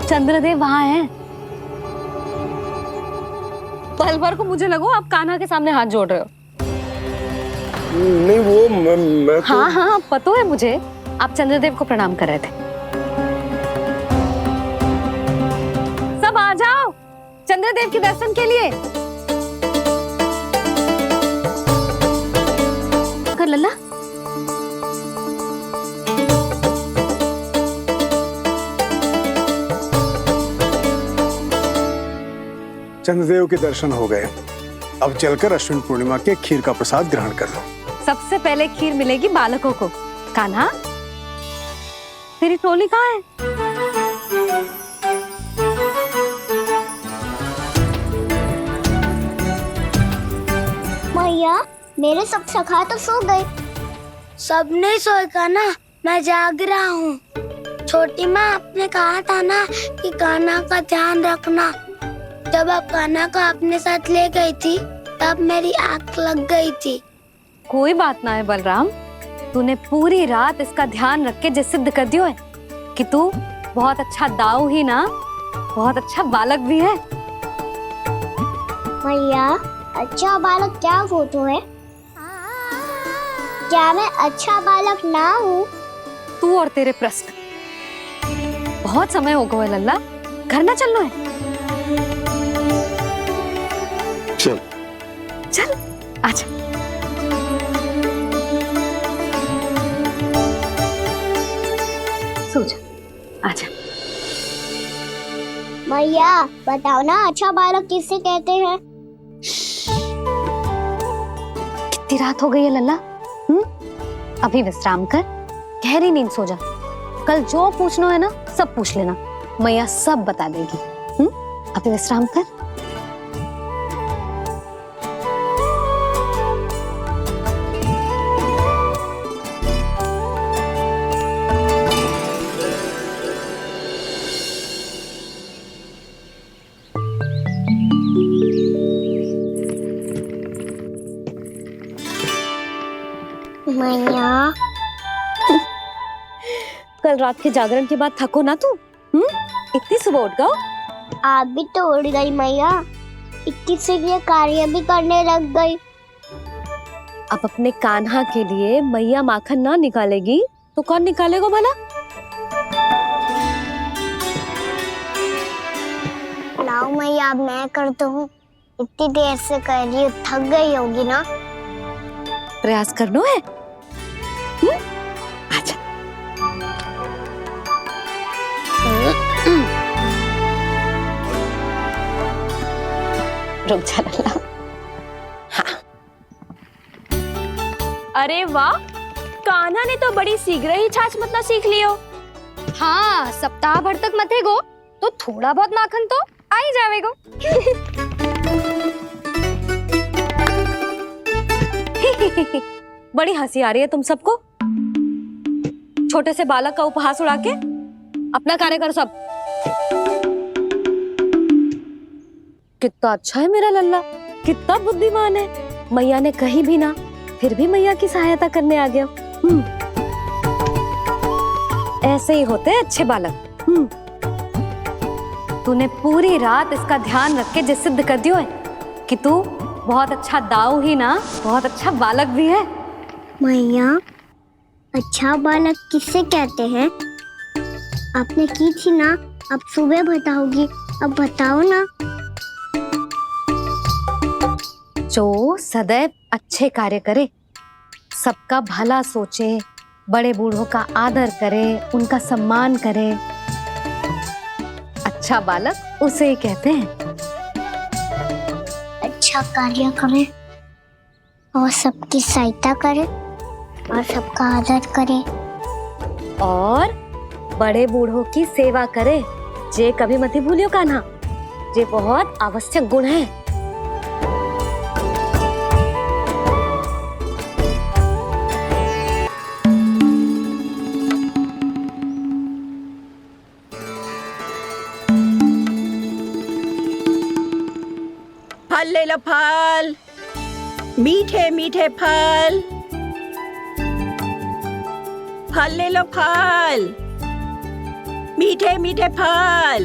चंद्रदेव वहां हैं। पल भर को मुझे लगो आप कान्हा के सामने हाथ जोड़ रहे हो। नहीं वो मैं तो... हाँ हाँ पता है मुझे, आप चंद्रदेव को प्रणाम कर रहे थे। सब आ जाओ चंद्रदेव के दर्शन के लिए। कर लल्ला। चंद्रदेव के दर्शन हो गए, अब चलकर अश्विन पूर्णिमा के खीर का प्रसाद ग्रहण कर लो। सबसे पहले खीर मिलेगी बालकों को। कान्हा, तेरी टोली कहाँ है? मैया, मेरे सब सखा तो सो गए। सब नहीं सोए कान्हा, मैं जाग रहा हूँ। छोटी माँ, आपने कहा था ना कि कान्हा का ध्यान रखना। जब आप कान्हा को अपने साथ ले गई थी तब मेरी आँख लग गई थी। कोई बात ना है बलराम, तूने पूरी रात इसका ध्यान रख के जे सिद्ध कर दियो है कि तू बहुत अच्छा दाऊ ही ना, बहुत अच्छा बालक भी है। मैया, अच्छा बालक क्या फोटो है? क्या मैं अच्छा बालक ना हूँ? तू और तेरे प्रश्न। बहुत समय हो गया लल्ला, घर ना चलना है? चल चल आजा। सो जा, आजा। मैया, बताओ ना अच्छा बालक किससे कहते हैं? कितनी रात हो गई है लल्ला? अभी विश्राम कर, गहरी नींद सो जा। कल जो पूछना है ना सब पूछ लेना, मैया सब बता देगी। अभी विश्राम कर। मैया, कल रात के जागरण के बाद थको ना तू? इतनी सुबह उठ गओ? आप भी तो उड़ गई मैया, इतनी से ये कार्य भी करने लग गई। अब अपने कान्हा के लिए मैया माखन ना निकालेगी तो कौन निकालेगा भला? लाओ मैया, अब मैं करता हूँ। इतनी देर से कर रही हूँ, थक गई होगी ना? प्रयास करना है। आजा। रुक जा लल्ला। हाँ। अरे वाह, कान्हा ने तो बड़ी शीघ्र ही छाछ मतना सीख लियो। हाँ, सप्ताह भर तक मतेगो तो थोड़ा बहुत माखन तो आ ही जावेगो। बड़ी हंसी आ रही है तुम सबको। छोटे से बालक का उपहास उड़ा के अपना कार्य करो सब। कितना अच्छा है मेरा लल्ला, कितना बुद्धिमान है। मैया ने कही भी ना, फिर भी मैया की सहायता करने आ गया। ऐसे ही होते हैं अच्छे बालक। तूने पूरी रात इसका ध्यान रख के जे सिद्ध कर दियो है कि तू बहुत अच्छा दाऊ ही ना, बहुत अच्छा बालक भी है। मैया, अच्छा बालक किससे कहते हैं? आपने की थी ना, अब सुबह बताओगी, अब बताओ ना। जो सदैव अच्छे कार्य करे, सबका भला सोचे, बड़े बूढ़ों का आदर करे, उनका सम्मान करे, अच्छा बालक उसे ही कहते हैं। अच्छा कार्य करे और सबकी सहायता करे और सबका आदर करे और बड़े बूढ़ों की सेवा करे। जे कभी मत भूलियो कान्हा, जे बहुत आवश्यक गुण है। फल ले लो, फल, मीठे मीठे फल। फल ले लो, फल, मीठे मीठे फल।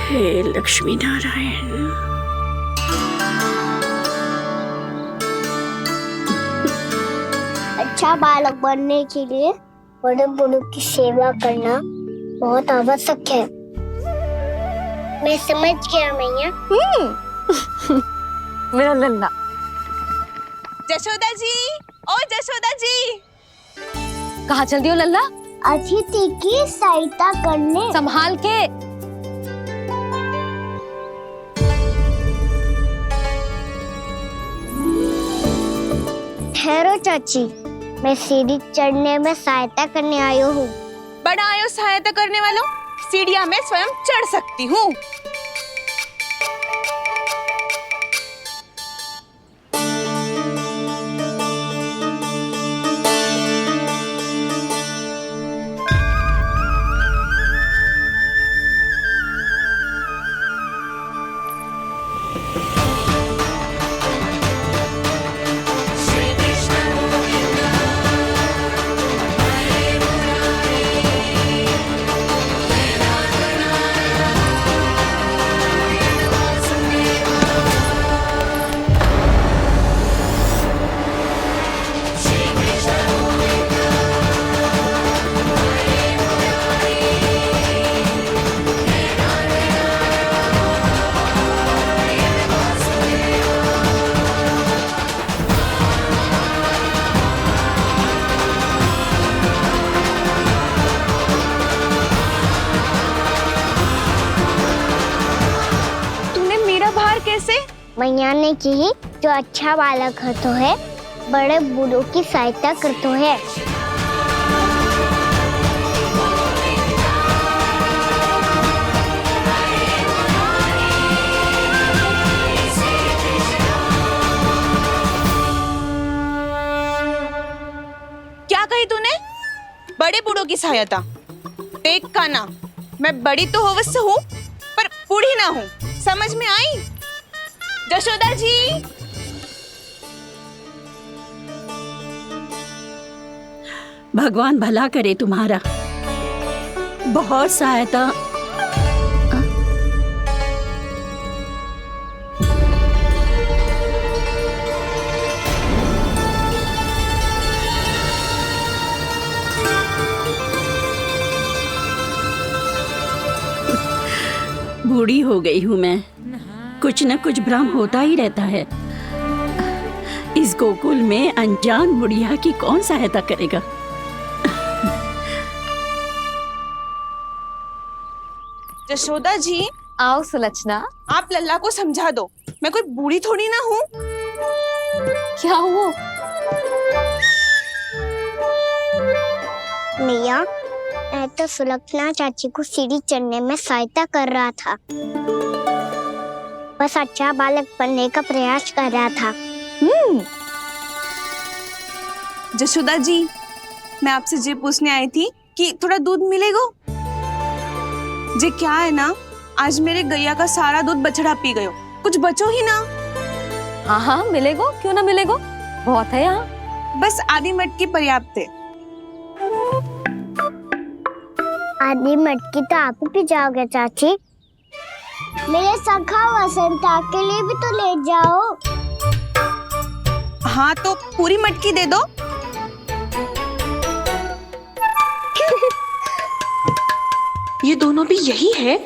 हे लक्ष्मी नारायण। अच्छा बालक बनने के लिए बड़े बूढ़ों की सेवा करना बहुत आवश्यक है। मैं समझ गया मैया। मेरा लल्ला। जशोदा जी, ओ जशोदा जी, कहाँ चल रही हो लल्ला? अतिथि की सहायता करने। संभाल के। ठहरो चाची, मैं सीढ़ी चढ़ने में सहायता करने आई हूँ। बड़ा आयो सहायता करने वालों, सीढ़ियां मैं स्वयं चढ़ सकती हूँ। मैया ने की जो अच्छा बालक है तो है बड़े बूढ़ों की सहायता करते है। क्या कही तूने? बड़े बूढ़ों की सहायता? देख काना, मैं बड़ी तो अवश्य हूँ पर बूढ़ी ना हूँ, समझ में आई? जशोदा जी, भगवान भला करे तुम्हारा। बहुत सहायता। बूढ़ी हो गई हूँ मैं, कुछ न कुछ भ्रम होता ही रहता है। इस गोकुल में अनजान बुढ़िया की कौन सहायता करेगा? जशोदा जी, आओ सुलक्षणा। आप लल्ला को समझा दो, मैं कोई बूढ़ी थोड़ी ना हूँ। क्या हुआ? मैया, मैं तो सुलक्षणा चाची को सीढ़ी चढ़ने में सहायता कर रहा था, बस अच्छा बालक बनने का प्रयास कर रहा था। जशोदा जी, मैं आपसे ये पूछने आई थी कि थोड़ा दूध मिलेगा? जे क्या है ना, आज मेरे गैया का सारा दूध बछड़ा पी गयो, कुछ बचो ही ना। हाँ हाँ मिलेगो, क्यों ना मिलेगो, बहुत है यहाँ। बस आधी मटकी पर्याप्त है। आधी मटकी तो आप ही पी जाओगे चाची। मेरे सखा वसंता के लिए भी तो ले जाओ। हाँ तो पूरी मटकी दे दो। ये दोनों भी यही है?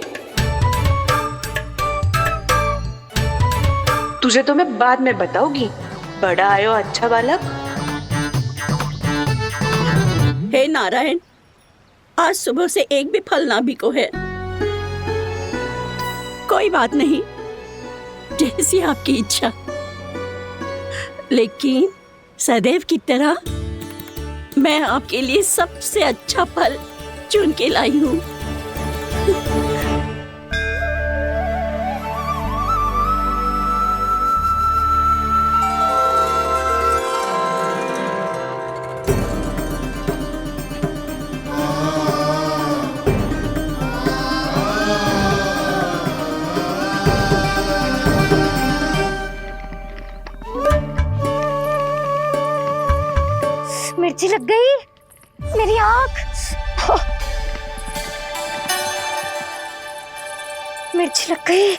तुझे तो मैं बाद में बताऊंगी। बड़ा आयो अच्छा बालक। हे नारायण, आज सुबह से एक भी फल ना बिको है। कोई बात नहीं, जैसी आपकी इच्छा, लेकिन सदैव की तरह मैं आपके लिए सबसे अच्छा फल चुन के लाई हूँ। मिर्ची लग गई, मेरी आँख। मिर्ची लग गई।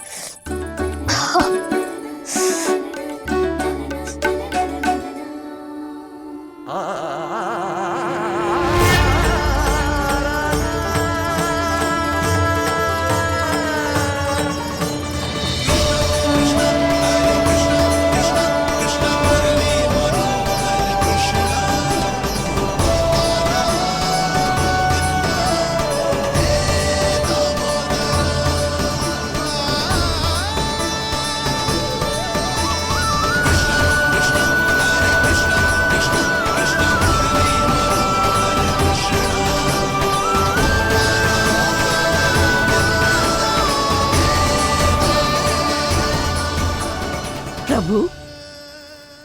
प्रभु,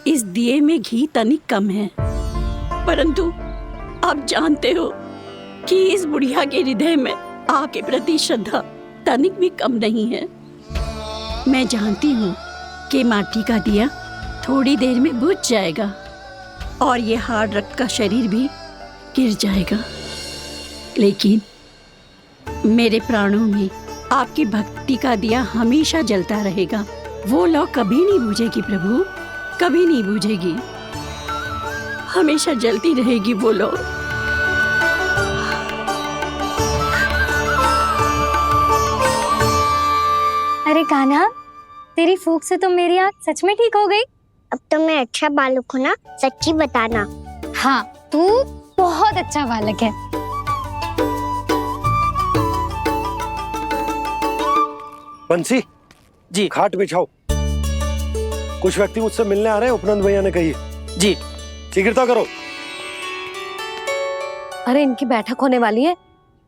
इस दिए में घी तनिक कम है, परंतु आप जानते हो कि इस बुढ़िया के हृदय में आपके प्रति श्रद्धा तनिक भी कम नहीं है। मैं जानती हूँ कि माटी का दिया थोड़ी देर में बुझ जाएगा और ये हार्ड रक्त का शरीर भी गिर जाएगा, लेकिन मेरे प्राणों में आपकी भक्ति का दिया हमेशा जलता रहेगा। वो लौ कभी नहीं बुझेगी प्रभु, कभी नहीं बुझेगी, हमेशा जलती रहेगी वो लौ। अरे कान्हा, तेरी फूंक से तो मेरी आँख सच में ठीक हो गई। अब तो मैं अच्छा बालक हूँ ना, सच्ची बताना। हाँ, तू बहुत अच्छा बालक है। बंसी जी खाट बिछाओ, कुछ व्यक्ति मुझसे मिलने आ रहे हैं, उपनंद भैया ने कही। जी शीघ्रता करो। अरे इनकी बैठक होने वाली है,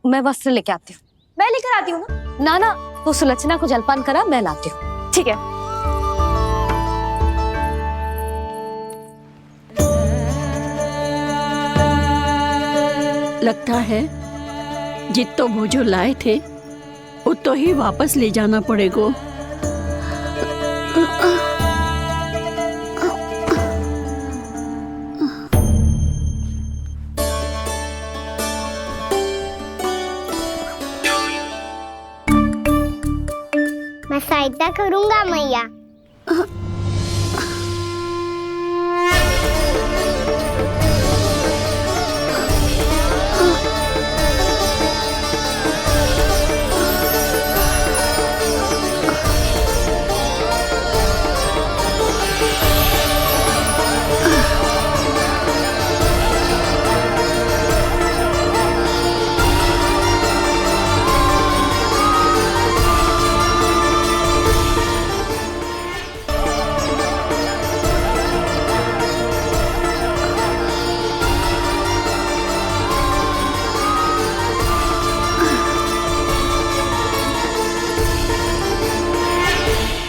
मैं वस्त्र लेके आती हूँ। मैं लेकर आती हूँ ना। ना, तू सुलक्षणा को जलपान करा, मैं लाती हूँ। ठीक है। लगता है जितो वो जो लाए थे उतो ही वापस ले जाना पड़ेगा। मैं सहायता करूंगा मैया।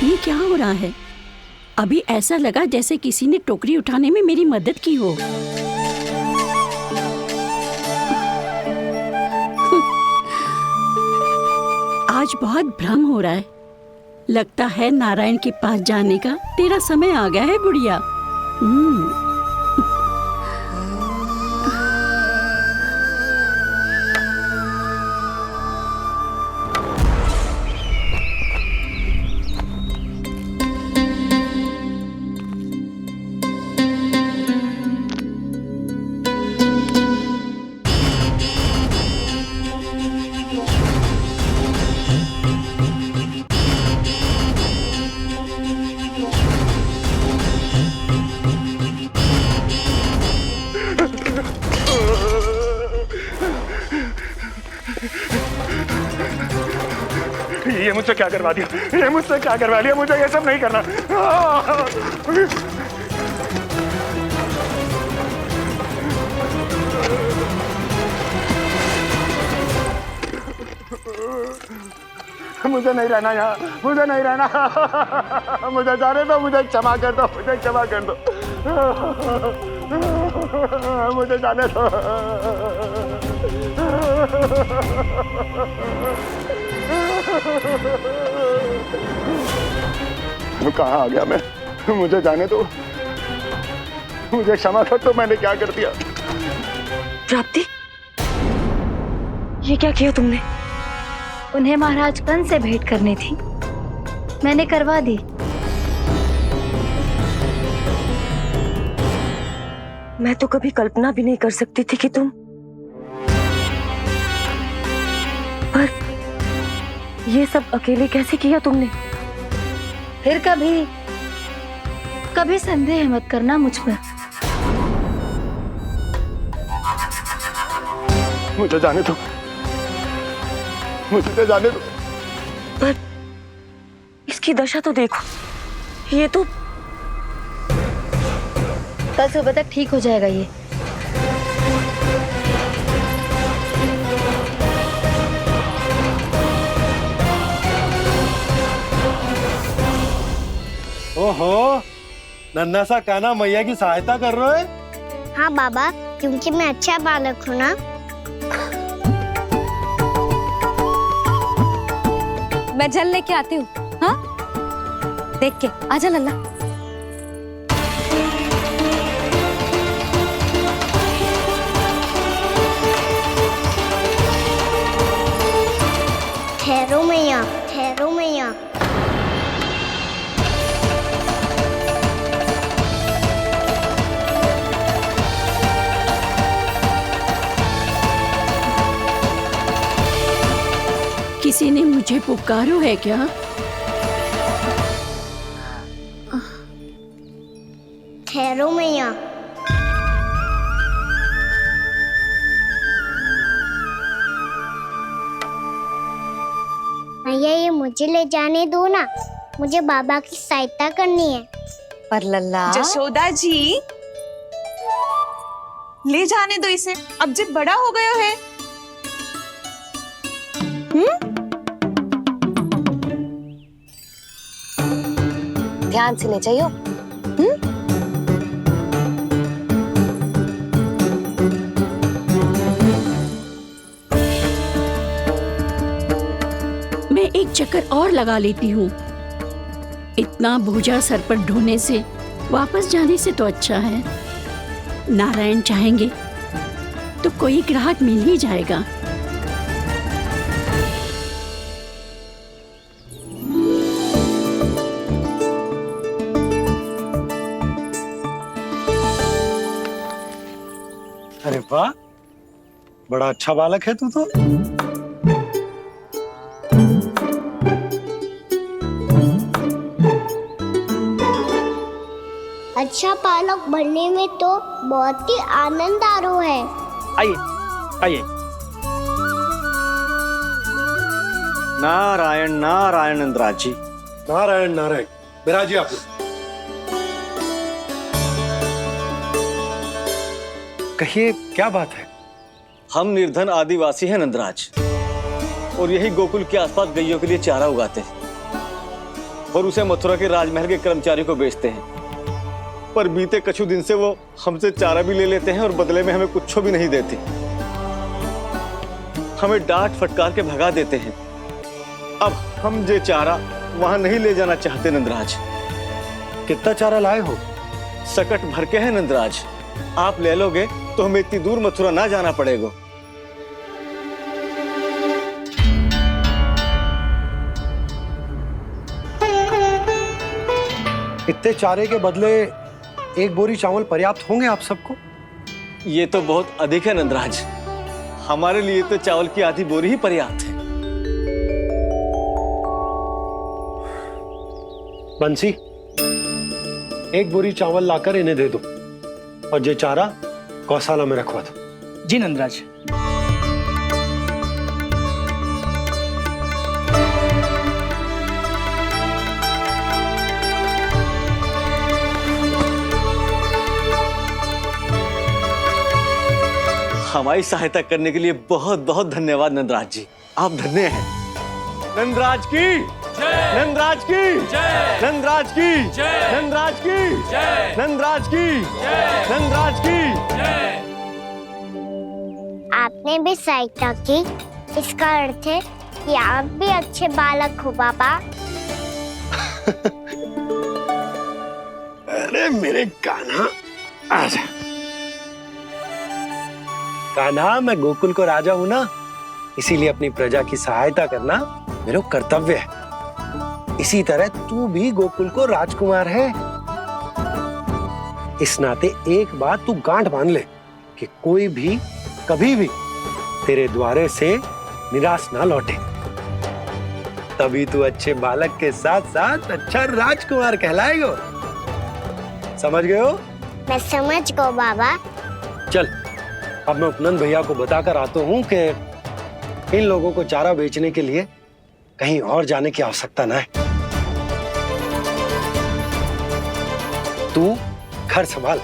ये क्या हो रहा है? अभी ऐसा लगा जैसे किसी ने टोकरी उठाने में मेरी मदद की हो। आज बहुत भ्रम हो रहा है। लगता है नारायण के पास जाने का तेरा समय आ गया है बुढ़िया। ये मुझसे क्या करवा दिया, ये मुझसे क्या करवा लिया, मुझे ये सब नहीं करना। मुझे नहीं रहना यहाँ, मुझे नहीं रहना, मुझे जाने दो, मुझे क्षमा कर दो, मुझे क्षमा कर दो, मुझे जाने दो। कहाँ आ गया मैं? मुझे जाने दो, मुझे क्षमा कर दो, मैंने क्या कर दिया। प्राप्ति, ये क्या किया तुमने? उन्हें महाराज कंस से भेंट करनी थी, मैंने करवा दी। मैं तो कभी कल्पना भी नहीं कर सकती थी कि तुम, पर ये सब अकेले कैसे किया तुमने? फिर कभी संदेह मत करना मुझ पर। मुझे जाने दो, मुझे जाने दो। पर इसकी दशा तो देखो, ये तो कल सुबह तक ठीक हो जाएगा ये। ओहो, नन्हा सा कान्हा मैया की सहायता कर रहे हो? हाँ बाबा, क्योंकि मैं अच्छा बालक हूँ ना। मैं जल लेके आती हूँ। हाँ, देख के आजा लल्ला। ठहरो मैया, ठहरो मैया। किसी ने मुझे पुकारो है क्या? ठहरो मैया। मैया, ये मुझे ले जाने दो ना, मुझे बाबा की सहायता करनी है। पर लल्ला, जशोदा जी, ले जाने दो इसे, अब जब बड़ा हो गया है। ध्यान से ले जाइयो। मैं एक चक्कर और लगा लेती हूँ। इतना बोझा सर पर ढोने से वापस जाने से तो अच्छा है। नारायण चाहेंगे तो कोई ग्राहक मिल ही जाएगा। अरे वाह, बड़ा अच्छा बालक है तू तो। अच्छा बालक बनने में तो बहुत ही आनंद आ रहा है। आइए आइए। नारायण नारायण नंदराज जी। नारायण नारायण, बिराजिए आप। कहिए, क्या बात है? हम निर्धन आदिवासी हैं नंदराज, और यही गोकुल के आसपास गैयों के लिए चारा उगाते हैं और उसे मथुरा के राजमहल के कर्मचारी को बेचते हैं। पर बीते कुछ दिन से वो हमसे चारा भी ले लेते हैं और बदले में हमें कुछ भी नहीं देते। हमें डांट फटकार के भगा देते हैं। अब हम ये चारा वहां नहीं ले जाना चाहते नंदराज। कितना चारा लाए हो? सकट भर के है नंदराज। आप ले लोगे तो हमें इतनी दूर मथुरा ना जाना पड़ेगा। इतने चारे के बदले एक बोरी चावल पर्याप्त होंगे आप सबको? ये तो बहुत अधिक है नंदराज। हमारे लिए तो चावल की आधी बोरी ही पर्याप्त है। बंसी, एक बोरी चावल लाकर इन्हें दे दो और ये चारा गौशाला में रखवा दो। जी नंदराज। हमारी सहायता करने के लिए बहुत बहुत धन्यवाद नंदराज जी। आप धन्य हैं। नंदराज की जय, नंदराज की जय, नंदराज की जय, नंदराज की जय, नंदराज की जय, नंदराज की जय। आपने भी सहायता की, इसका अर्थ है कि आप भी अच्छे बालक हो बाबा। अरे मेरे कान्हा, आजा। कान्हा, मैं गोकुल को राजा हूं ना, इसीलिए अपनी प्रजा की सहायता करना मेरा कर्तव्य है। इसी तरह तू भी गोकुल को राजकुमार है। इस नाते एक बात तू गांठ बांध ले कि कोई भी कभी भी तेरे द्वारे से निराश ना लौटे। तभी तू अच्छे बालक के साथ साथ अच्छा राजकुमार कहलाएगा। समझ गए हो? मैं समझ गो बाबा। चल, अब मैं उपनंद भैया को बताकर आता हूँ कि इन लोगों को चारा बेचने के लिए कहीं और जाने की आवश्यकता ना है। तू घर संभाल।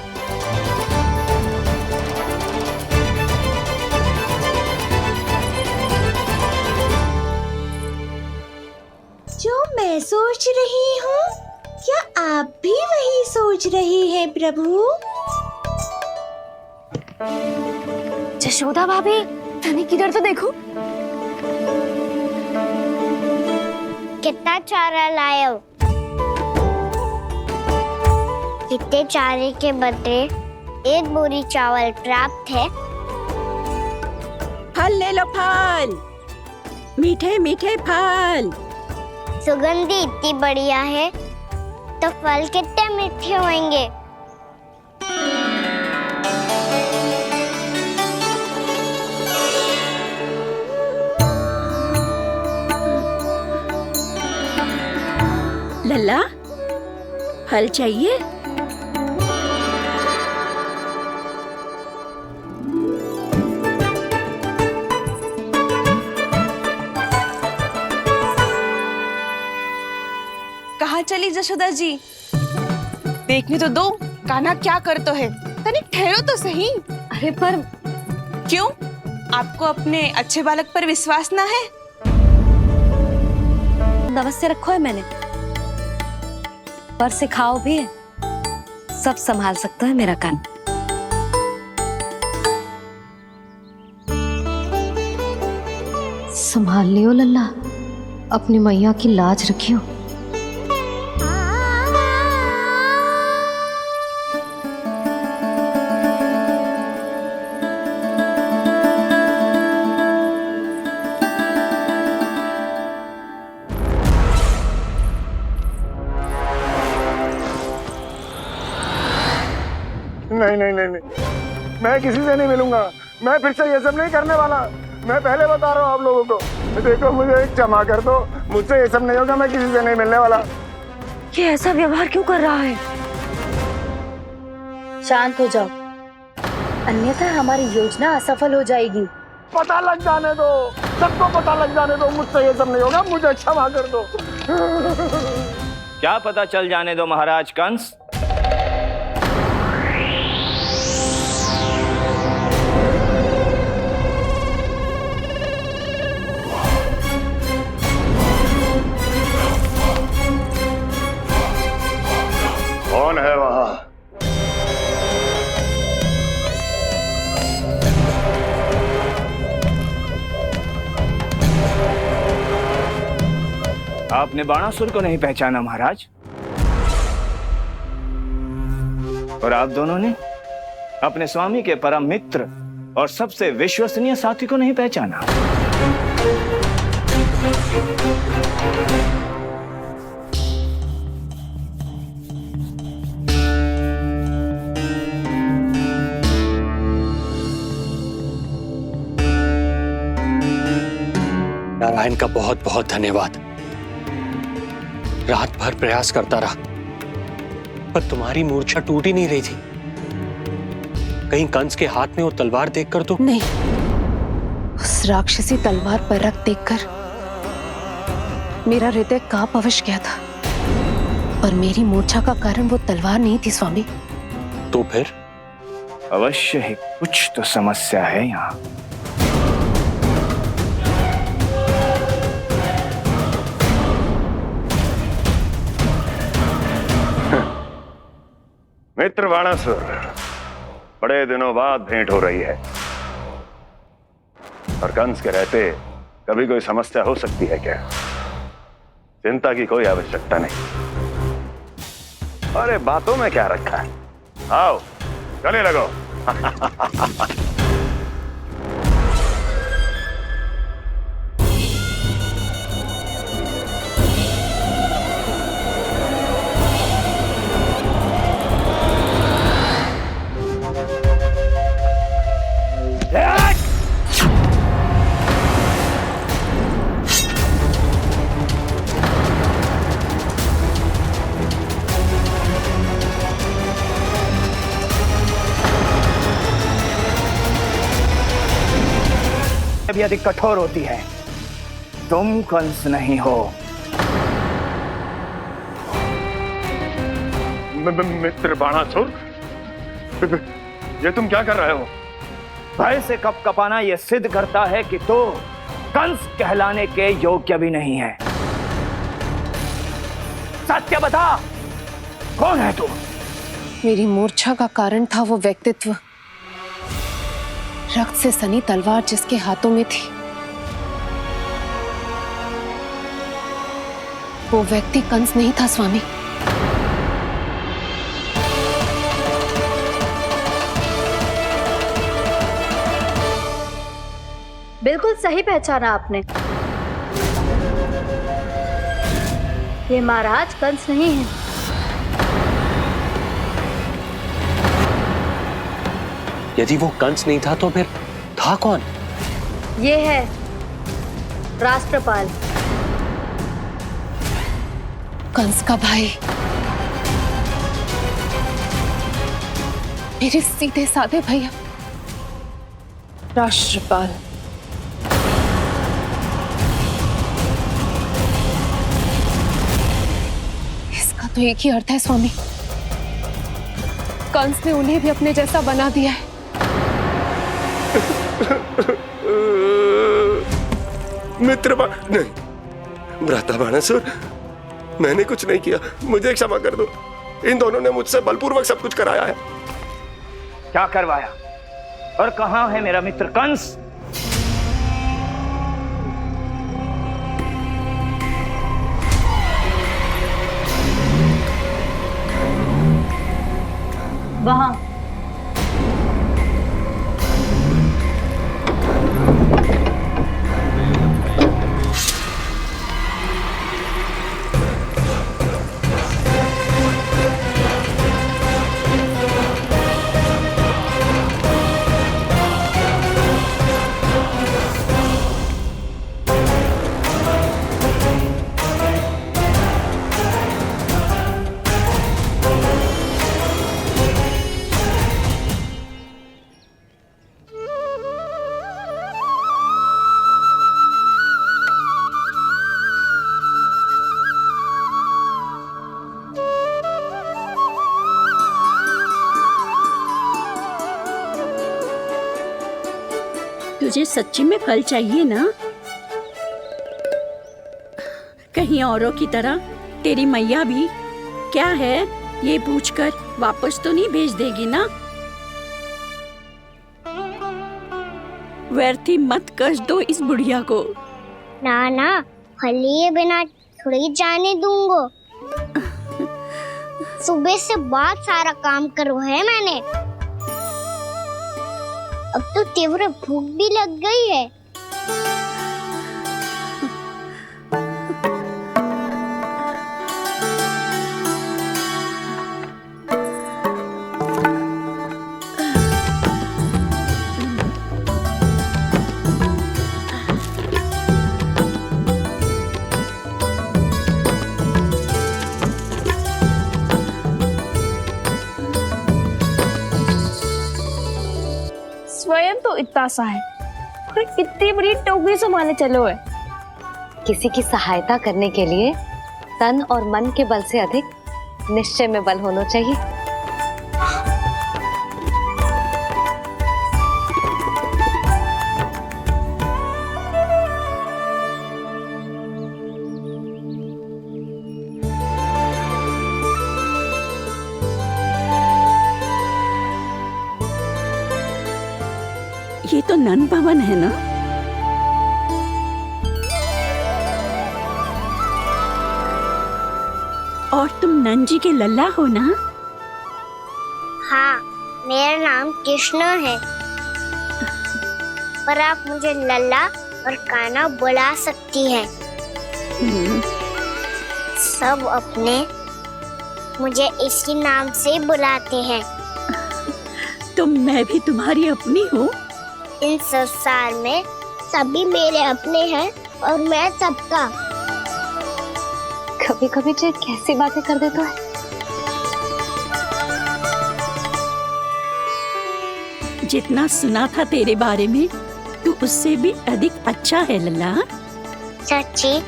जो मैं सोच रही हूँ, क्या आप भी वही सोच रही हैं प्रभु? जशोदा भाभी, तनिक किधर तो देखो। कितना चारा लाए हो? कितने चारे के बदले 1 बोरी चावल प्राप्त है। फल ले लो, फल, मीठे मीठे फल। सुगंधी इतनी बढ़िया है तो फल कितने मीठे होंगे। लल्ला, फल चाहिए? कहाँ चली जशोदा जी? देखने तो दो कान्हा क्या करता है। तनिक ठहरो तो सही। अरे पर क्यों? आपको अपने अच्छे बालक पर विश्वास ना है? अवश्य रखो है मैंने, पर सिखाओ भी है। सब संभाल सकता है मेरा कान। संभाल लियो लल्ला, अपनी मैया की लाज रखियो। नहीं नहीं नहीं नहीं, मैं किसी से नहीं मिलूंगा। मैं फिर से ये सब नहीं करने वाला। मैं पहले बता रहा हूँ आप लोगों को। देखो, मुझे एक क्षमा कर दो, मुझसे ये सब नहीं होगा। मैं किसी से नहीं मिलने वाला। ये ऐसा व्यवहार क्यों कर रहा है? शांत हो जाओ, अन्यथा हमारी योजना असफल हो जाएगी। पता लग जाने दो, सबको पता लग जाने दो। मुझसे ये सब नहीं होगा, मुझे क्षमा कर दो। क्या पता चल जाने दो महाराज कंस। कौन है वहां? आपने बाणासुर को नहीं पहचाना महाराज, और आप दोनों ने अपने स्वामी के परम मित्र और सबसे विश्वसनीय साथी को नहीं पहचाना। नारायण का बहुत बहुत धन्यवाद। रात भर प्रयास करता रहा, पर तुम्हारी मूर्छा टूट ही नहीं रही थी। कहीं कंस के हाथ में वो तलवार देखकर तो नहीं, उस राक्षसी तलवार पर रख देखकर मेरा हृदय कांप अवश्य गया था, पर मेरी मूर्छा का कारण वो तलवार नहीं थी स्वामी। तो फिर? अवश्य ही कुछ तो समस्या है यहाँ। मित्र बाणासुर, बड़े दिनों बाद भेंट हो रही है, और कंस के रहते कभी कोई समस्या हो सकती है क्या? चिंता की कोई आवश्यकता नहीं। अरे बातों में क्या रखा है, आओ गले लगो। भी अधिक कठोर होती है। तुम कंस नहीं हो। मित्र बाणासुर, ये तुम क्या कर रहे हो? भय से कपकपाना यह सिद्ध करता है कि तू कंस कहलाने के योग्य भी नहीं है। सत्य बता, कौन है तू? मेरी मूर्छा का कारण था वो व्यक्तित्व, रक्त से सनी तलवार जिसके हाथों में थी। वो व्यक्ति कंस नहीं था स्वामी। बिल्कुल सही पहचाना आपने। ये महाराज कंस नहीं है। यदि वो कंस नहीं था तो फिर था कौन? ये है राष्ट्रपाल, कंस का भाई। मेरे सीधे साधे भैया राष्ट्रपाल। इसका तो एक ही अर्थ है स्वामी, कंस ने उन्हें भी अपने जैसा बना दिया है। नहीं, भ्राता बाणासुर, मैंने कुछ नहीं किया, मुझे क्षमा कर दो। इन दोनों ने मुझसे बलपूर्वक सब कुछ कराया है। क्या करवाया और कहां है मेरा मित्र कंस? वहां। तुझे सच्ची में फल चाहिए ना? कहीं औरों की तरह तेरी मैया भी क्या है ये पूछकर वापस तो नहीं भेज देगी ना? व्यर्थी मत कष्ट दो इस बुढ़िया को। ना ना, फल लिए बिना थोड़ी जाने दूंगा। सुबह से बहुत सारा काम करो है मैंने। अब तो तीव्र भूख भी लग गई है। स्वयं तो इतना सा है, फिर कितनी बड़ी टोकरी संभालने चलो है। किसी की सहायता करने के लिए तन और मन के बल से अधिक निश्चय में बल होना चाहिए। ये तो नन भवन है ना? और तुम नन जी के लल्ला हो ना? हाँ, मेरा नाम कृष्ण है, पर आप मुझे लल्ला और कान्हा बुला सकती हैं। सब अपने मुझे इसी नाम से बुलाते हैं। तो मैं भी तुम्हारी अपनी हूँ। इन संसार में सभी मेरे अपने हैं और मैं सबका। कभी कभी जो कैसी बातें कर देता है। जितना सुना था तेरे बारे में तू उससे भी अधिक अच्छा है लल्ला। सच्ची?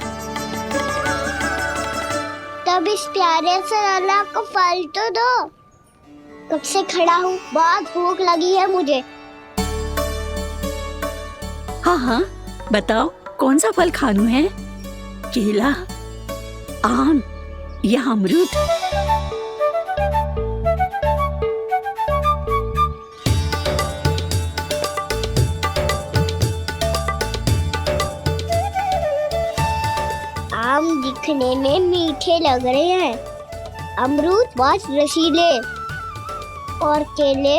तब इस प्यारे से लल्ला को फल तो दो। कब से खड़ा हूँ, बहुत भूख लगी है मुझे। हाँ हाँ, बताओ कौन सा फल खानू है? केला, आम या अमरूद? आम दिखने में मीठे लग रहे हैं, अमरूद बहुत रसीले और केले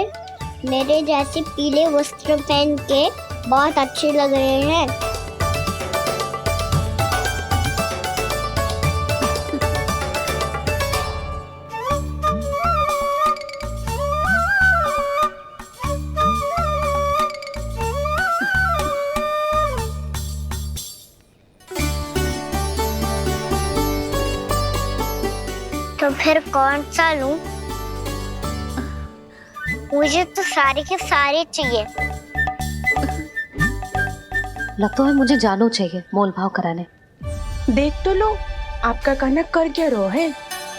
मेरे जैसे पीले वस्त्र पहन के बहुत अच्छे लग रहे हैं। तो फिर कौन सा लूं? मुझे तो सारे के सारे चाहिए। लगता है मुझे जानू चाहिए मोल भाव कराने। देख तो लो, आपका कहना कर क्या रहो है,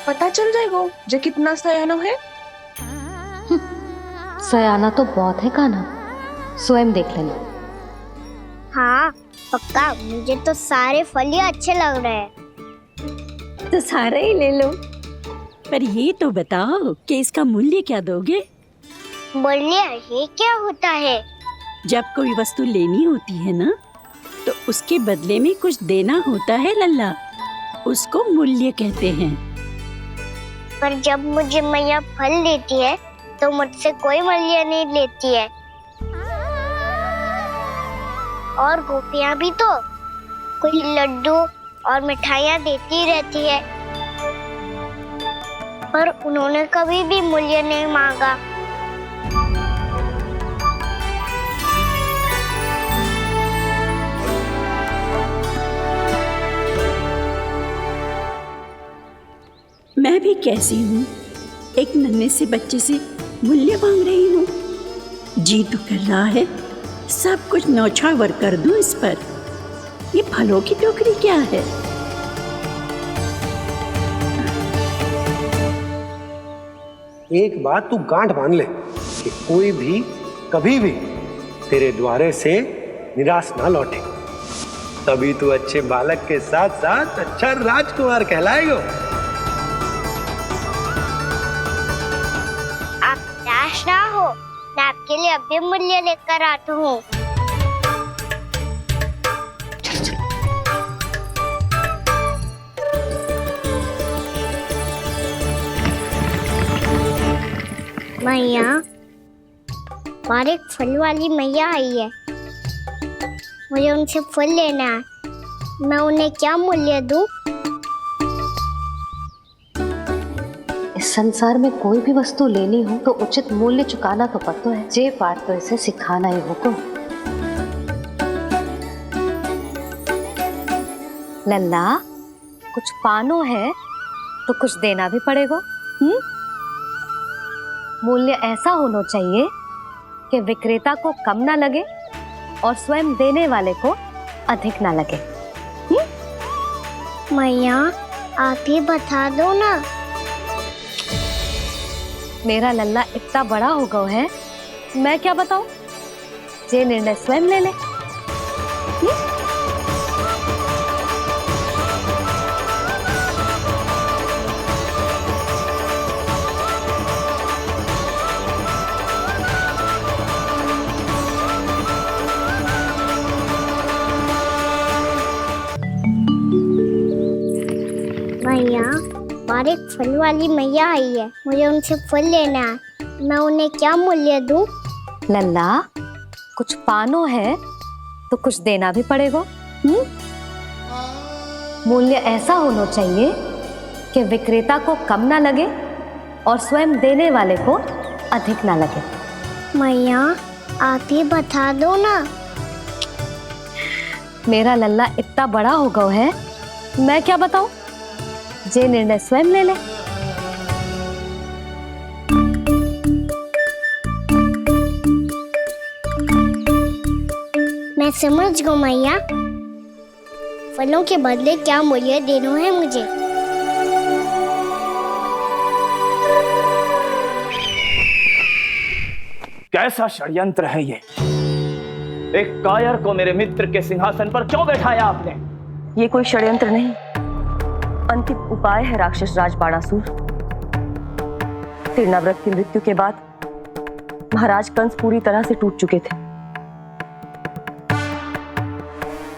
पता चल जाएगा जो कितना सयानो है। सयाना तो बहुत है कान्हा, स्वयं देख लेना। हाँ पक्का, मुझे तो सारे फल ही अच्छे लग रहे हैं। तो सारा ही ले लो, पर ये तो बताओ कि इसका मूल्य क्या दोगे? मूल्य ये क्या होता है? जब कोई वस्तु लेनी होती है ना, तो उसके बदले में कुछ देना होता है लल्ला, उसको मूल्य कहते हैं। पर जब मुझे मैया फल देती है तो मुझसे कोई मूल्य नहीं लेती है। और गोपियां भी तो कोई लड्डू और मिठाइयाँ देती रहती है, पर उन्होंने कभी भी मूल्य नहीं मांगा। मैं भी कैसी हूँ, एक नन्हे से बच्चे से मूल्य मांग रही हूँ। जी तो कर रहा है सब कुछ न्यौछावर कर दूं इस पर। ये फलों की टोकरी क्या है? एक बात तू गांठ बांध ले कि कोई भी कभी भी तेरे द्वारे से निराश ना लौटे, तभी तू अच्छे बालक के साथ साथ अच्छा राजकुमार कहलाएगा। आप निराश ना हो, मैं आपके लिए अभी मूल्य लेकर आता हूँ। मैया, और एक फल वाली मैया आई है, मुझे उनसे फल लेना है। मैं उन्हें क्या मूल्य दूं? इस संसार में कोई भी वस्तु लेनी हो तो उचित मूल्य चुकाना तो पड़ता है। जे पाठ तो इसे सिखाना ही होगा। लल्ला, कुछ पानो है तो कुछ देना भी पड़ेगा। मूल्य ऐसा होना चाहिए कि विक्रेता को कम ना लगे और स्वयं देने वाले को अधिक ना लगे। मैया, आप ही बता दो ना। मेरा लल्ला इतना बड़ा हो गया है, मैं क्या बताऊं? जे निर्णय स्वयं ले ले। मैया, और एक फल वाली मैया आई है, मुझे उनसे फल लेना है। मैं उन्हें क्या मूल्य दूं? लल्ला, कुछ पानो है तो कुछ देना भी पड़ेगा। मूल्य ऐसा होना चाहिए कि विक्रेता को कम ना लगे और स्वयं देने वाले को अधिक ना लगे। मैया, आप ही बता दो ना। मेरा लल्ला इतना बड़ा हो गया है, मैं क्या बताऊं? जे निर्णय स्वयं ले ले। समझ गो मैया। फलों के बदले क्या मूल्य देना है मुझे। कैसा षड्यंत्र है ये? एक कायर को मेरे मित्र के सिंहासन पर क्यों बैठाया आपने? ये कोई षड्यंत्र नहीं, अंतिम उपाय है राक्षस राज बाणासुर। तिरनाव्रत की मृत्यु के बाद महाराज कंस पूरी तरह से टूट चुके थे।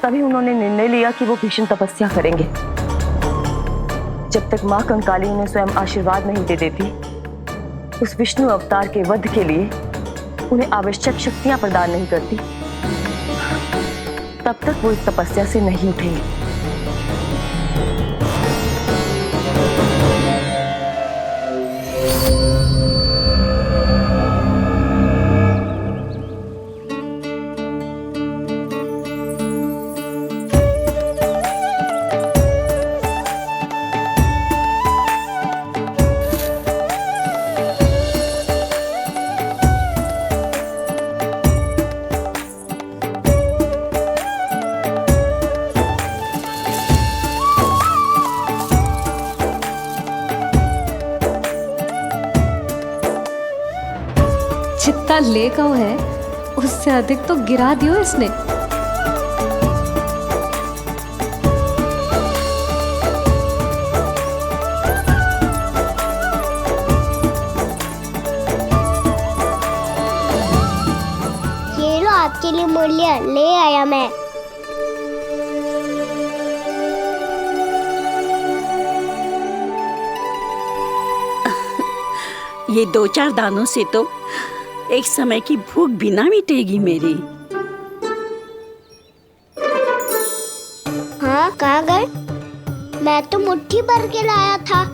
तभी उन्होंने निर्णय लिया कि वो भीषण तपस्या करेंगे। जब तक मां कंकाली उन्हें स्वयं आशीर्वाद नहीं दे देती, उस विष्णु अवतार के वध के लिए उन्हें आवश्यक शक्तियां प्रदान नहीं करती, तब तक वो इस तपस्या से नहीं उठेंगे। जितना ले गो है उससे अधिक तो गिरा दियो इसने। ये लो आपके लिए मूल्य ले आया मैं। ये 2-4 दानों से तो एक समय की भूख भी ना मिटेगी मेरी। हाँ, कहाँ गए? मैं तो मुट्ठी भर के लाया था।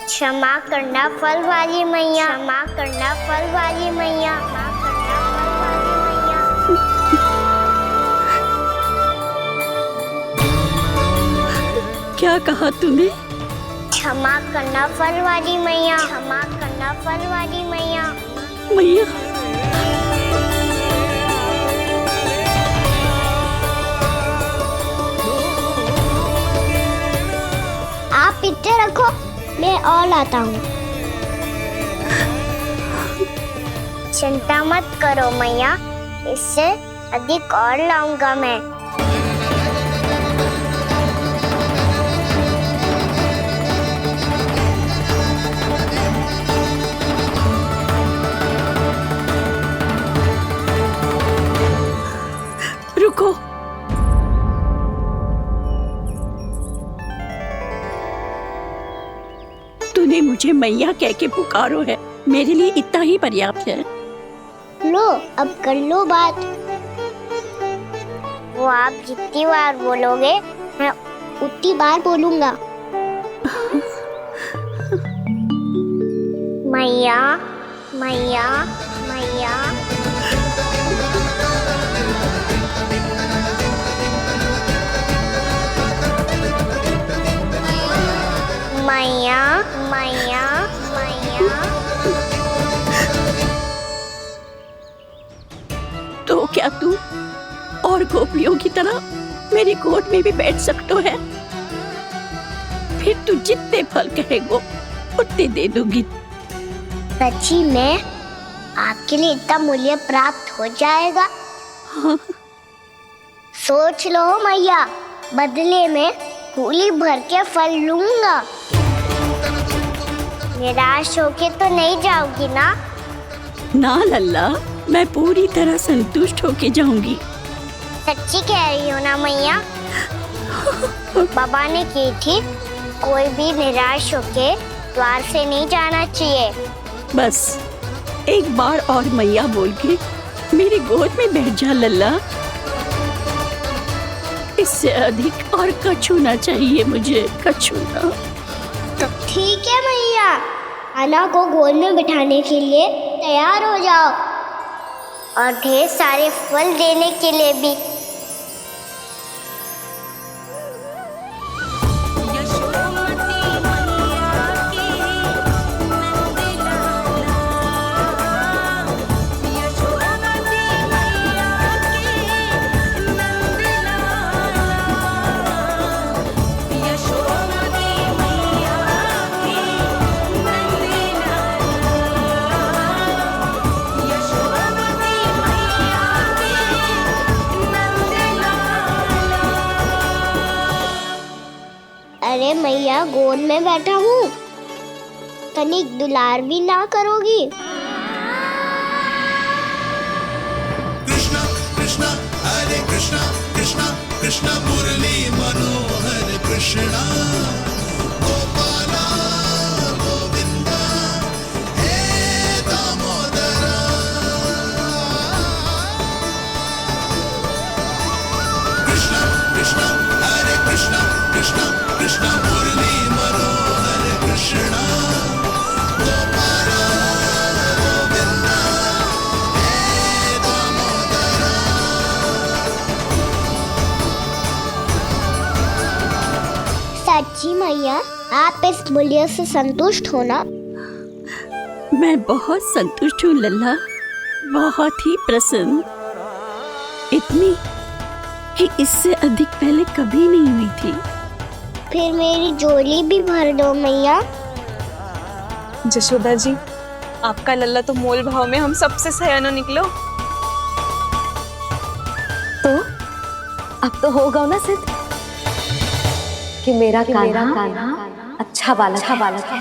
क्षमा करना फल वाली मैया, क्षमा करना फल वाली मैया, क्षमा करना फल वाली मैया। क्या कहा तूने? क्षमा करना फल वाली मैया, क्षमा करना फल वाली मैया। मैया, आप इतने रखो, मैं और लाता हूँ। चिंता मत करो मैया, इससे अधिक और लाऊंगा मैं। रुको। तूने मुझे मैया कह के पुकारो है, मेरे लिए इतना ही पर्याप्त है। लो, अब कर लो बात। वो आप जितनी बार बोलोगे, मैं उतनी बार बोलूंगा। मैया, मैया, मैया। मैया, मैया, मैया। तो क्या तू और गोपियों की तरह मेरी गोद में भी बैठ सकते है? फिर तू जितने फल कहेगो उतने दे दूंगी। सच्ची में आपके लिए इतना मूल्य प्राप्त हो जाएगा? हाँ। सोच लो मैया, बदले में कूली भर के फल लूंगा। निराश होके तो नहीं जाओगी ना? ना लल्ला, मैं पूरी तरह संतुष्ट होके जाऊंगी। सच्ची कह रही हो ना मैया? बाबा ने की थी, कोई भी निराश होके द्वार से नहीं जाना चाहिए। बस एक बार और मैया बोल के मेरी गोद में बैठ जा लल्ला। इससे अधिक और कछु ना चाहिए मुझे, कछु ना। ठीक है मैया, अन्ना को गोद में बिठाने के लिए तैयार हो जाओ और ढेर सारे फल देने के लिए भी। अरे मैया गोद में बैठा हूँ, तनिक दुलार भी ना करोगी? कृष्णा कृष्णा हरे कृष्णा कृष्णा कृष्णा मुरली मनोहर कृष्णा गोपाला गोविंदा हे दामोदरा। कृष्णा कृष्णा हरे कृष्णा कृष्णा कृष्णा मुरली मनोहर कृष्णा गोपाला गोविंदा हे दामोदरा। सच्ची मैया आप इस बुलिया से संतुष्ट हो ना? मैं बहुत संतुष्ट हूँ लल्ला, बहुत ही प्रसन्न। इतनी कि इससे अधिक पहले कभी नहीं हुई थी। फिर मेरी झोली भी भर दो मैया। जशोदा जी, आपका लल्ला तो मोल भाव में हम सबसे सयाना निकलो। तो अब तो होगा ना सिद्ध कि मेरा कान्हा अच्छा बालक है।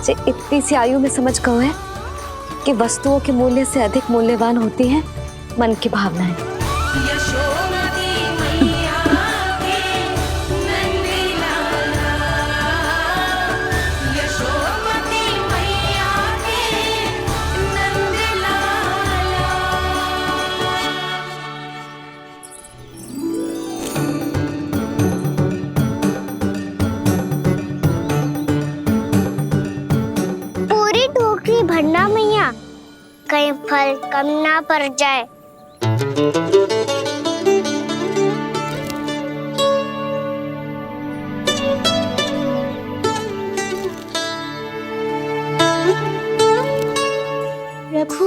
जे इतनी सी आयु में समझ गए है कि वस्तुओं के मूल्य से अधिक मूल्यवान होती हैं मन की भावनाएं। पूरी टोकरी भरना मैया, कहीं फल कम ना पड़ जाए। प्रभु,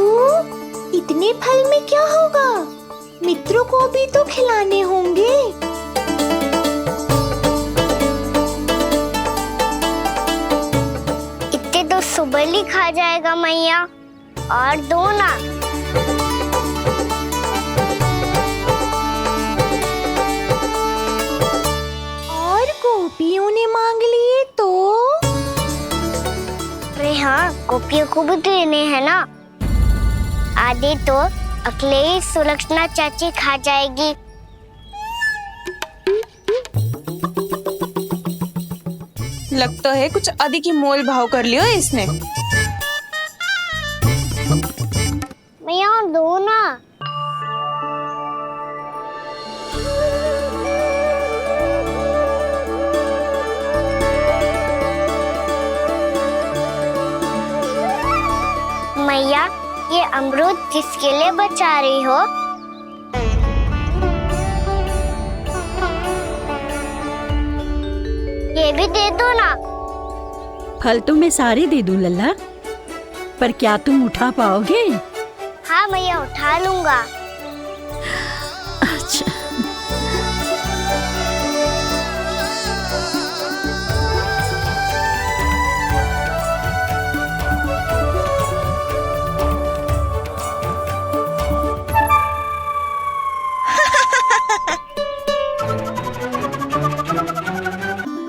इतने फल में क्या होगा? मित्रों को भी तो खिलाने होंगे। इतने तो सुबह ही खा जाएगा मैया, और दो ना। और गोपियों ने मांग लिए तो? अरे हाँ, गोपियों को भी देने हैं ना। आधे तो अकेले सुलक्षणा चाची खा जाएगी। लगता है कुछ अधिक ही मोल भाव कर लियो इसने। मैया और दो ना। मैया, ये अमरूद किसके लिए बचा रही हो? ये भी दे दो ना। फल तो मैं सारे दे दूं लल्ला, पर क्या तुम उठा पाओगे? हाँ मैया, उठा लूंगा। अच्छा।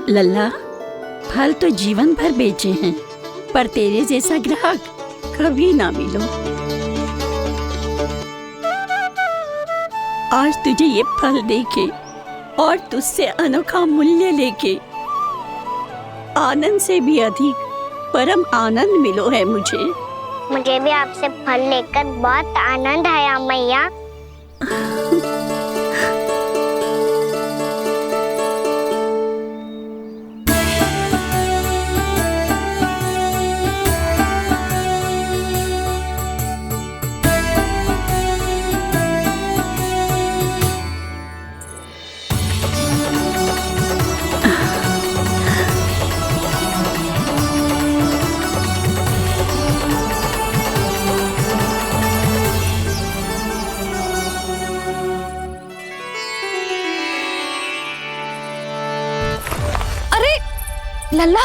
लल्ला, फल तो जीवन भर बेचे हैं, पर तेरे जैसा ग्राहक कभी ना मिलो। आज तुझे ये फल देके और तुझसे अनोखा मूल्य लेके आनंद से भी अधिक परम आनंद मिलो है मुझे। मुझे भी आपसे फल लेकर बहुत आनंद आया मैया। लल्ला,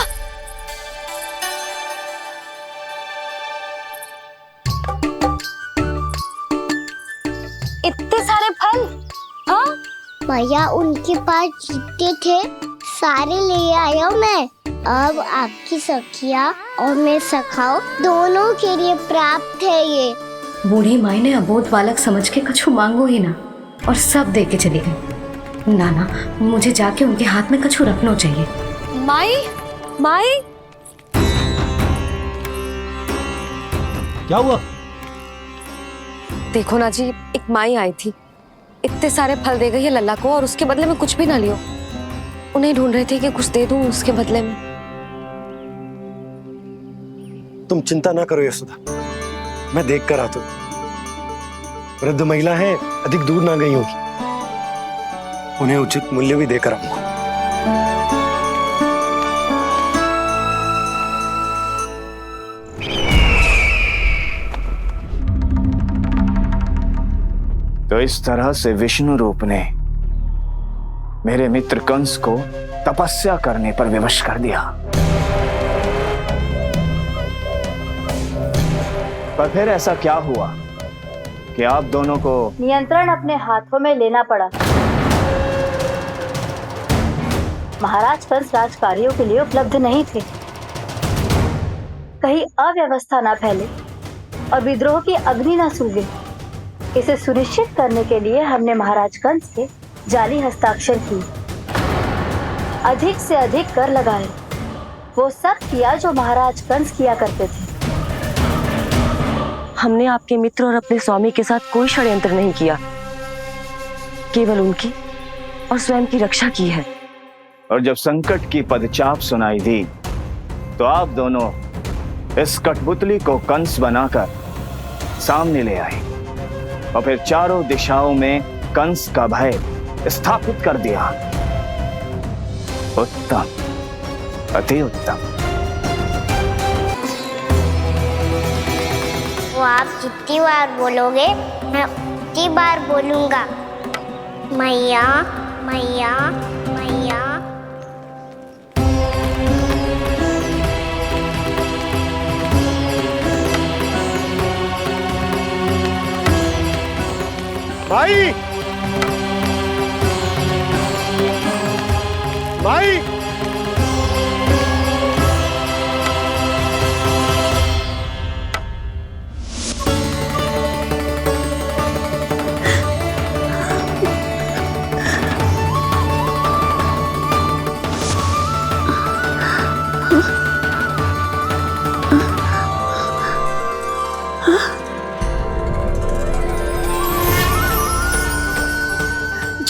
इतने सारे फल? हाँ, भैया उनके पास जीते थे, सारे ले आया मैं। अब आपकी सखिया और मैं सखाओ दोनों के लिए प्राप्त है ये। बूढ़ी माई ने अबोध बालक समझ के कछु मांगो ही ना और सब दे के चली गई। ना, मुझे जाके उनके हाथ में कछु रखना चाहिए। माई, माई, क्या हुआ? देखो ना जी, एक माई आई थी, इतने सारे फल दे गई है लल्ला को और उसके बदले में कुछ भी ना लियो। उन्हें ढूंढ रहे थे कि कुछ दे दूं उसके बदले में। तुम चिंता ना करो यशोदा, मैं देख कर आता हूं। वृद्ध महिला है, अधिक दूर ना गई होगी, उन्हें उचित मूल्य भी देकर आऊंगा। तो इस तरह से विष्णु रूप ने मेरे मित्र कंस को तपस्या करने पर विवश कर दिया। पर फिर ऐसा क्या हुआ कि आप दोनों को नियंत्रण अपने हाथों में लेना पड़ा। महाराज कंस राजकार्यों के लिए उपलब्ध नहीं थे। कहीं अव्यवस्था न फैले और विद्रोह की अग्नि न सूझे, इसे सुनिश्चित करने के लिए हमने महाराज कंस के जाली हस्ताक्षर किए, अधिक से अधिक कर लगाए। वो सब किया जो महाराज कंस किया करते थे। हमने आपके मित्र और अपने स्वामी के साथ कोई षड्यंत्र नहीं किया, केवल उनकी और स्वयं की रक्षा की है। और जब संकट की पदचाप सुनाई दी तो आप दोनों इस कठपुतली को कंस बनाकर सामने ले आए और फिर चारों दिशाओं में कंस का भय स्थापित कर दिया। उत्तम, अति उत्तम। वो आप जितनी बार बोलोगे मैं उतनी बार बोलूंगा। मैया मैया मैया। भाई, भाई,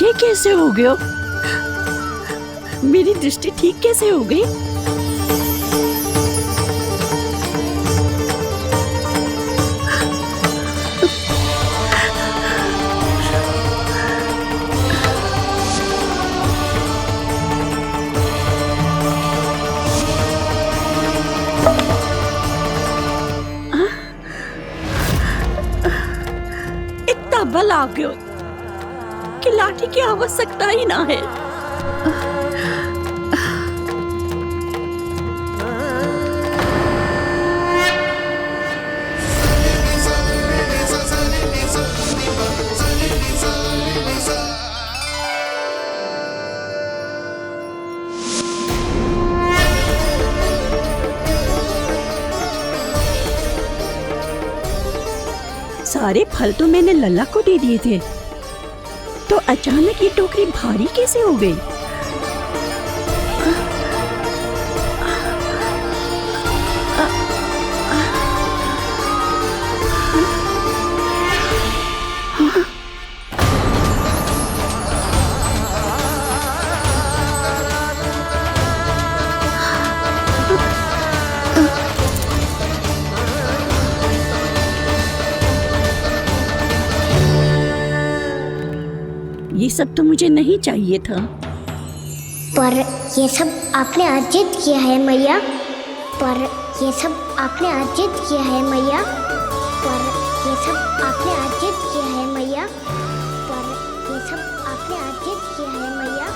ये कैसे हो गया? मेरी दृष्टि ठीक कैसे हो गई? इतना बल आ गया कि लाठी की आवश्यकता ही ना है। सारे फल तो मैंने लल्ला को दे दिए थे, तो अचानक ये टोकरी भारी कैसे हो गई? ये सब तो मुझे नहीं चाहिए था। पर ये सब आपने अर्जित किया है मैया। पर ये सब आपने अर्जित किया है मैया। पर ये सब आपने अर्जित किया है मैया। पर ये सब आपने अर्जित किया है मैया।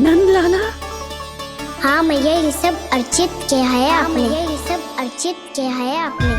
नंद लाला, हाँ मैया, ये सब अर्चित किया है आपने। ये सब अर्चित किया है आपने।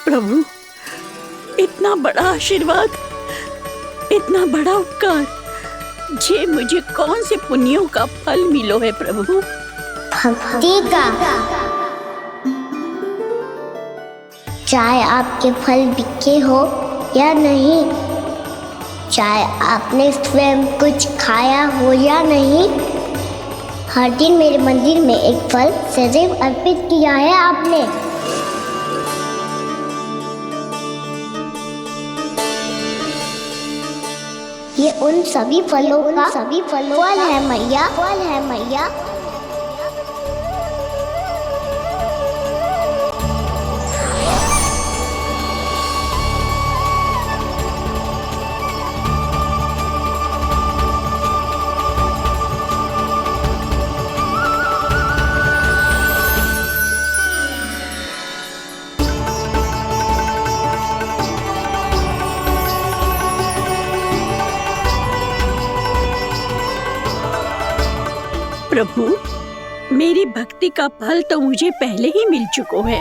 प्रभु, इतना बड़ा आशीर्वाद, इतना बड़ा उपकार, जे मुझे कौन से पुण्यों का फल मिलो है प्रभु? भक्ति का। चाहे आपके फल बिके हो या नहीं, चाहे आपने स्वयं कुछ खाया हो या नहीं, हर दिन मेरे मंदिर में एक फल सदैव अर्पित किया है आपने। ये उन सभी फलों का फल है मैया, फल है मैया। प्रभु, मेरी भक्ति का फल तो मुझे पहले ही मिल चुका है।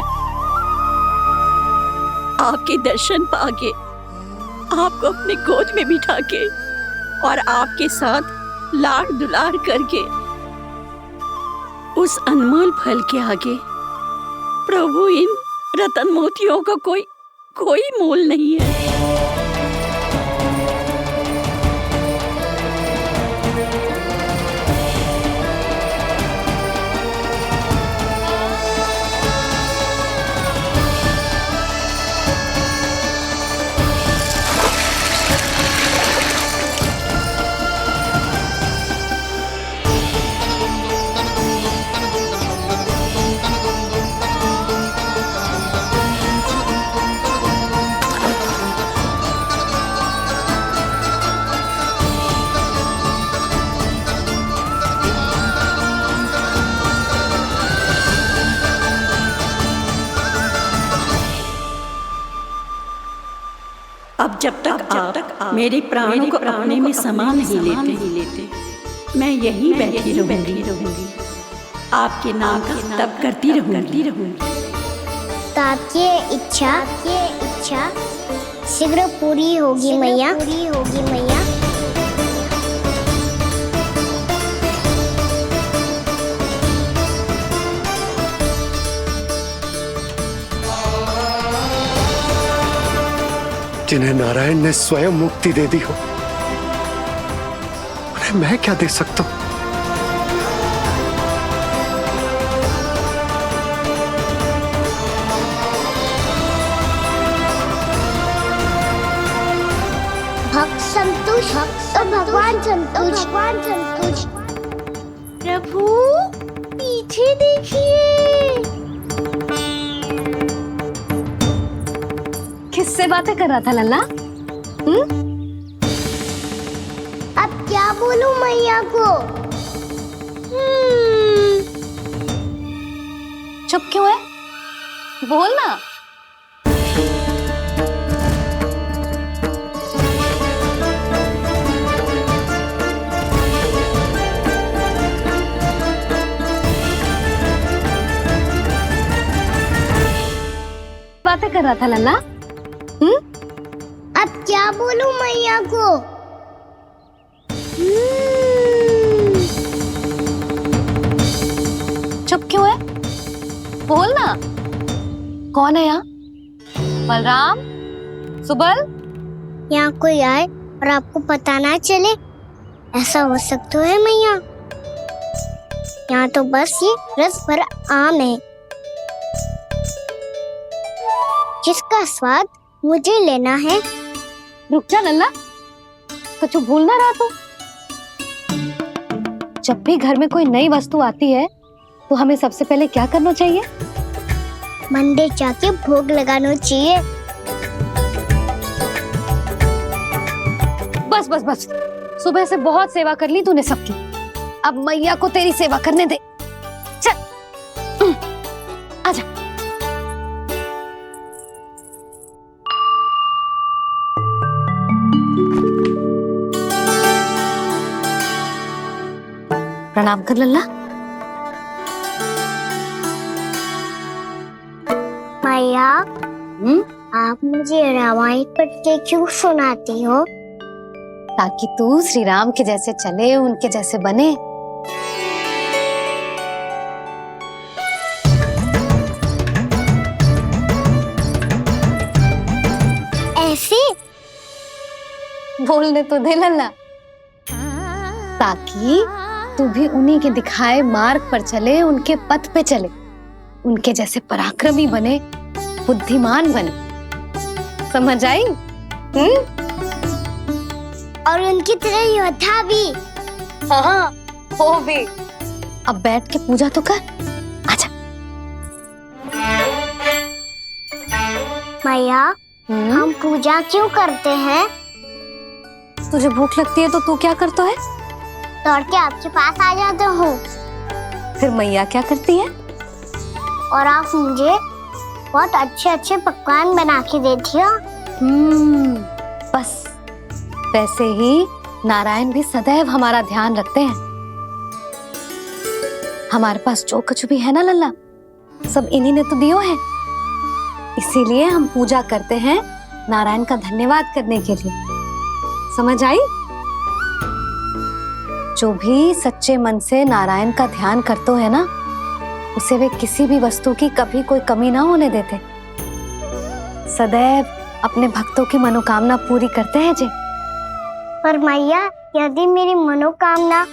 आपके दर्शन पाके, आपको अपने गोद में बिठा के और आपके साथ लाड दुलार करके, उस अनमोल फल के आगे प्रभु इन रतन मोतियों का कोई मोल नहीं है। अब जब तक आप मेरे प्राणों को अपने में समा नहीं लेते, मैं यहीं बैठी रहूंगी, आपके नाम का तप करती रहूंगी। आपकी इच्छा शीघ्र पूरी होगी मैया। जिन्हें नारायण ने स्वयं मुक्ति दे दी हो, उन्हें मैं क्या दे सकता हूं? भक्त संतुष्ट तो भगवान संतुष्ट। प्रभु पीछे देखिए। किससे बातें कर रहा था लल्ला? अब क्या बोलूं मैया को? चुप क्यों है? बोल ना। बातें कर रहा था लल्ला? अब क्या बोलूं मैया को? चुप क्यों है? बोल ना। कौन है यहाँ? बलराम? सुबल? यहाँ कोई आए और आपको पता ना चले, ऐसा हो सकता है मैया? यहाँ तो बस ये रस भरा आम है जिसका स्वाद मुझे लेना है। रुक जा लल्ला, कुछ भूल ना रहा तू। जब भी घर में कोई नई वस्तु आती है तो हमें सबसे पहले क्या करना चाहिए? मंदिर जाके भोग लगाना चाहिए। बस बस बस, सुबह से बहुत सेवा कर ली तूने सबकी, अब मैया को तेरी सेवा करने दे। चल आजा। प्रणाम कर लल्ला। मैया, आप मुझे रामायण पढ़ के क्यों सुनाती हो? ताकि तू श्री राम के जैसे चले, उनके जैसे बने। ऐसे बोलने तो दे लल्ला, ताकि तू भी उन्हीं के दिखाए मार्ग पर चले, उनके पथ पे चले, उनके जैसे पराक्रमी बने, बुद्धिमान बने। समझ आई? और उनकी तरह योद्धा भी। हाँ, वो भी। अब बैठ के पूजा तो कर। आजा। मैया, हम पूजा क्यों करते हैं? तुझे भूख लगती है तो तू क्या करता है? दौड़ के आपके पास आ जाते हूँ। फिर मैया क्या करती है? और आप मुझे बहुत अच्छे अच्छे पकवान बना के देती हो। बस वैसे ही नारायण भी सदैव हमारा ध्यान रखते हैं। हमारे पास जो कुछ भी है ना लल्ला, सब इन्हीं ने तो दियो है। इसीलिए हम पूजा करते हैं नारायण का धन्यवाद करने के लिए। समझ आई? जो भी सच्चे मन से नारायण का ध्यान करते है ना, उसे वे किसी भी वस्तु की कभी कोई कमी ना होने देते। सदैव अपने भक्तों की मनोकामना पूरी करते हैं जी। पर मैया, यदि मेरी मनोकामना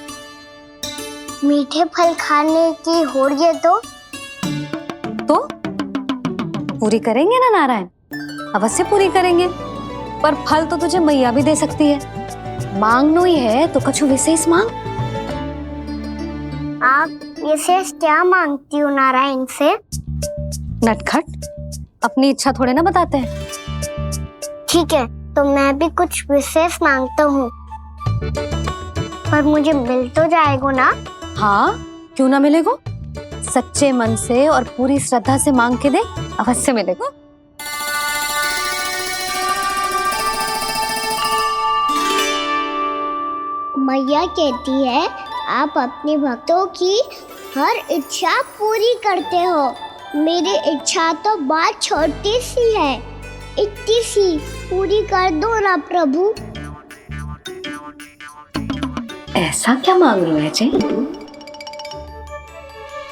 मीठे फल खाने की हो रही है तो पूरी करेंगे ना नारायण, अवश्य पूरी करेंगे। पर फल तो तुझे मैया भी दे सकती है। मांगनो ही है तो कुछ विशेष मांग। आप विशेष क्या मांगती हो नारायण से? नटखट, अपनी इच्छा थोड़े ना बताते हैं। ठीक है, तो मैं भी कुछ विशेष मांगता हूँ, पर मुझे मिल तो जाएगा ना? हाँ, क्यों ना मिलेगा। सच्चे मन से और पूरी श्रद्धा से मांग के दे, अवश्य मिलेगा। मैया कहती है आप अपने भक्तों की हर इच्छा पूरी करते हो। मेरी इच्छा तो बहुत छोटी सी है, इतनी सी पूरी कर दो ना प्रभु। ऐसा क्या मांग रहे हो जी?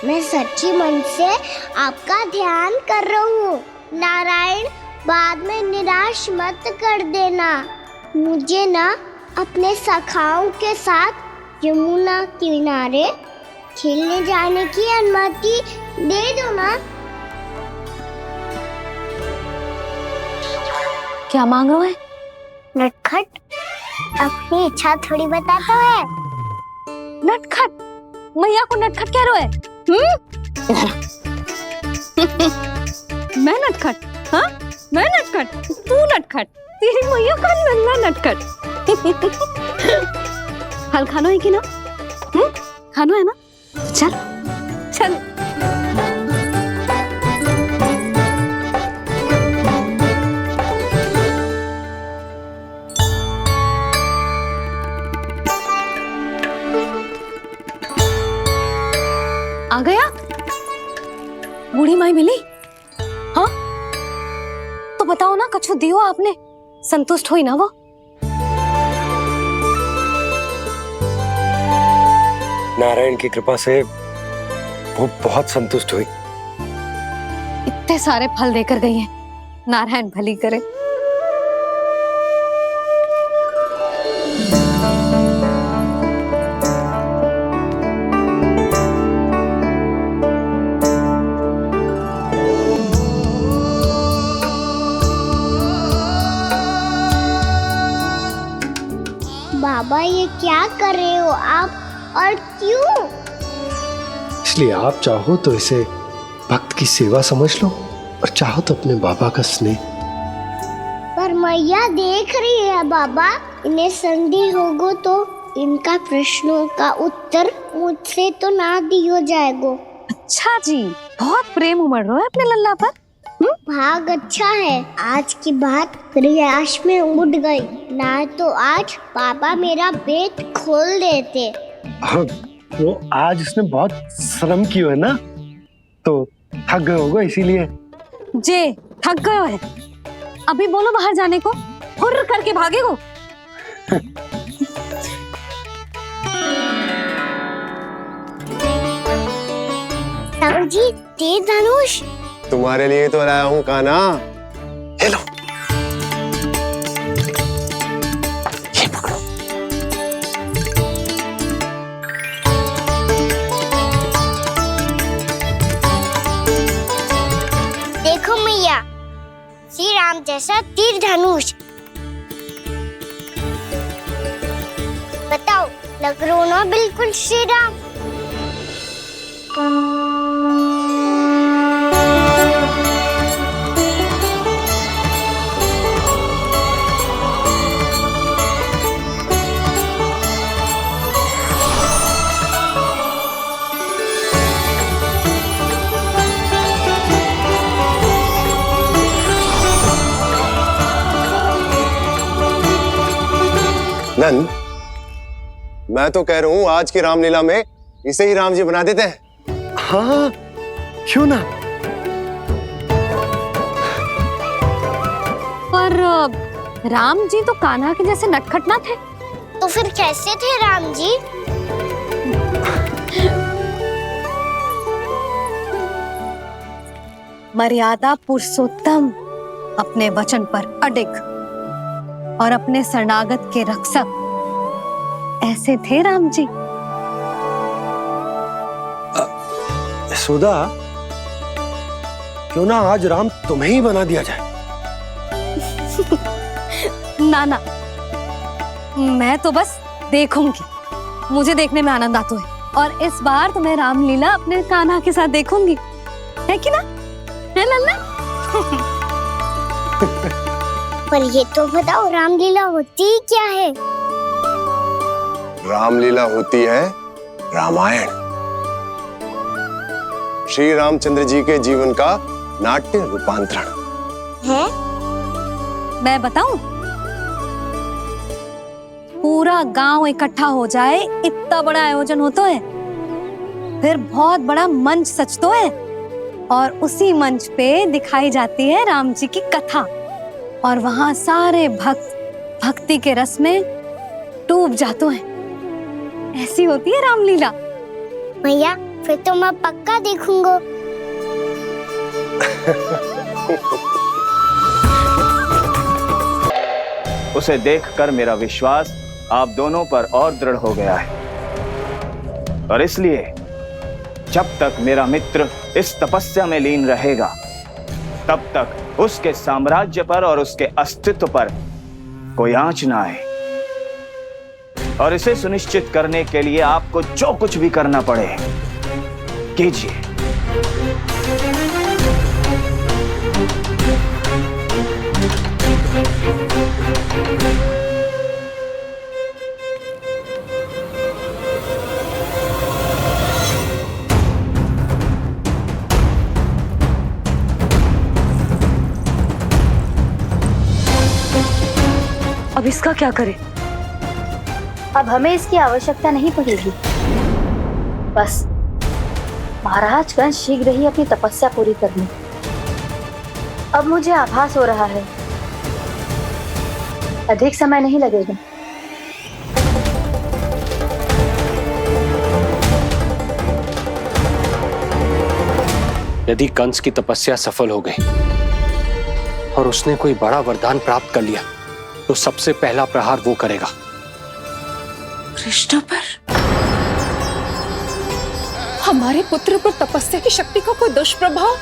मैं सच्ची मन से आपका ध्यान कर रहा हूँ। नारायण, बाद में निराश मत कर देना। मुझे ना अपने सखाओं के साथ यमुना किनारे खेलने जाने की अनुमति दे दो ना। क्या मांग रहे हो? नटखट अपनी इच्छा थोड़ी बताता है। नटखट? मैया को नटखट कह रहे हो? मैं नटखट? हाँ, मैं नटखट? तू नटखट? तेरी मैया का नल्ला नटखट। हल खानो है कि ना? खानो है ना? चल चल। आ गया? बूढ़ी माई मिली? हाँ, तो बताओ ना, कछु दियो आपने? संतुष्ट हुई ना वो? नारायण की कृपा से वो बहुत संतुष्ट हुई। इतने सारे फल देकर गई हैं, नारायण भली करे। बाबा ये क्या कर रहे हो आप, और क्यों? इसलिए आप चाहो तो इसे भक्त की सेवा समझ लो, और चाहो तो अपने बाबा का स्नेह। पर मैया देख रही है बाबा, इन्हें संदेह होगो तो इनका प्रश्नों का उत्तर मुझसे तो ना दियो जाएगो। अच्छा जी, बहुत प्रेम उमड़ रहा है अपने लल्ला पर। भाग अच्छा है, आज की बात प्रयास में उड़ गई, ना तो आज पापा मेरा पेट खोल देते। हाँ, वो आज उसने बहुत श्रम किया है ना, तो थक गए होगा इसीलिए। जे थक गए है, अभी बोलो बाहर जाने को, हुर्र करके भागेगो। साहू जी, तीर धनुष तुम्हारे लिए तो लाया हूँ कान्हा, ले लो। ये पकड़ो। देखो मैया, श्री राम जैसा तीर धनुष। बताओ, लग रहा ना बिल्कुल श्री राम? नंद, मैं तो कह रहा हूँ आज की रामलीला में इसे ही राम जी बना देते हैं। हाँ, क्यों ना? पर राम जी तो कान्हा के जैसे नटखट ना थे। तो फिर कैसे थे राम जी? मर्यादा पुरुषोत्तम, अपने वचन पर अडिग और अपने शरणागत के रक्षक, ऐसे थे राम जी। यशोदा, क्यों ना आज राम तुम्हें ही बना दिया जाए? ना ना, मैं तो बस देखूंगी, मुझे देखने में आनंद आता है, और इस बार तो मैं रामलीला अपने कान्हा के साथ देखूंगी, है कि ना? है लल्ला? पर ये तो बताओ, रामलीला होती क्या है? रामलीला होती है रामायण, श्री रामचंद्र जी के जीवन का नाट्य रूपांतरण है। मैं बताऊं? पूरा गांव इकट्ठा हो जाए, इतना बड़ा आयोजन होता है, फिर बहुत बड़ा मंच सजतो है, और उसी मंच पे दिखाई जाती है राम जी की कथा, और वहां सारे भक्त भक्ति के रस में डूब जाते हैं। ऐसी होती है रामलीला। भैया, फिर तो मैं पक्का देखूंगा। उसे देखकर मेरा विश्वास आप दोनों पर और दृढ़ हो गया है, और इसलिए जब तक मेरा मित्र इस तपस्या में लीन रहेगा, तब तक उसके साम्राज्य पर और उसके अस्तित्व पर कोई आंच ना आए। और इसे सुनिश्चित करने के लिए आपको जो कुछ भी करना पड़े कीजिए। अब इसका क्या करें? अब हमें इसकी आवश्यकता नहीं पड़ेगी। बस महाराज कंस शीघ्र ही अपनी तपस्या पूरी कर लें। अब मुझे आभास हो रहा है अधिक समय नहीं लगेगा। यदि कंस की तपस्या सफल हो गई और उसने कोई बड़ा वरदान प्राप्त कर लिया तो सबसे पहला प्रहार वो करेगा कृष्ण पर। हमारे पुत्र पर तपस्या की शक्ति का कोई दुष्प्रभाव?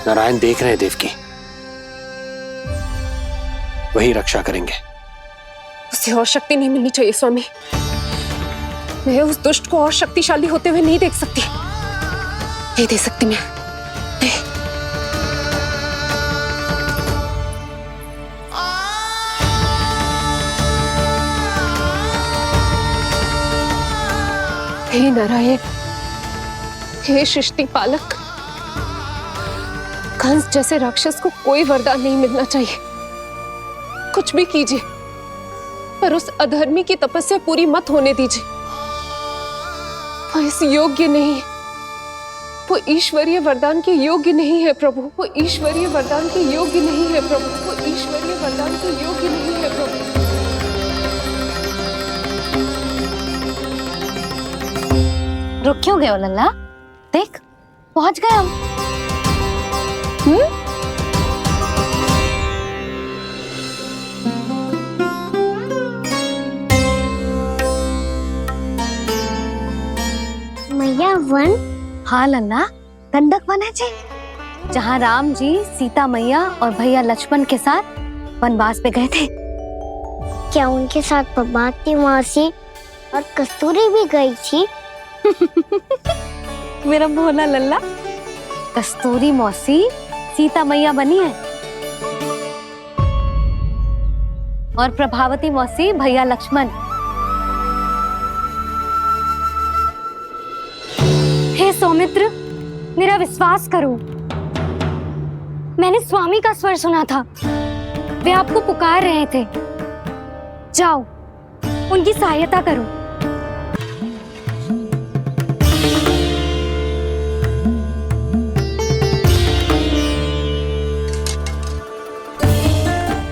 नारायण देख रहे हैं देवकी, वही रक्षा करेंगे। उसे और शक्ति नहीं मिलनी चाहिए स्वामी। मैं उस दुष्ट को और शक्तिशाली होते हुए नहीं देख सकती, नहीं दे सकती मैं। हे नारायण, हे सृष्टि पालक, कंस जैसे राक्षस को कोई वरदान नहीं मिलना चाहिए। कुछ भी कीजिए पर उस अधर्मी की तपस्या पूरी मत होने दीजिए। वो इस योग्य नहीं है, वो ईश्वरीय वरदान के योग्य नहीं है प्रभु। वो ईश्वरीय वरदान के योग्य नहीं है प्रभु। वो ईश्वरीय वरदान के योग्य नहीं है प्रभु। रुक क्यों गए हो लल्ला? देख पहुंच गए हम। मैया वन? हाँ लल्ला, गंडक वन है जी, जहाँ राम जी सीता मैया और भैया लक्ष्मण के साथ वनवास पे गए थे। क्या उनके साथ पद्मावती मौसी और कस्तूरी भी गई थी? मेरा भोला लल्ला, कस्तूरी मौसी सीता मैया बनी है और प्रभावती मौसी भैया लक्ष्मण। हे सौमित्र, मेरा विश्वास करो, मैंने स्वामी का स्वर सुना था। वे आपको पुकार रहे थे। जाओ उनकी सहायता करो।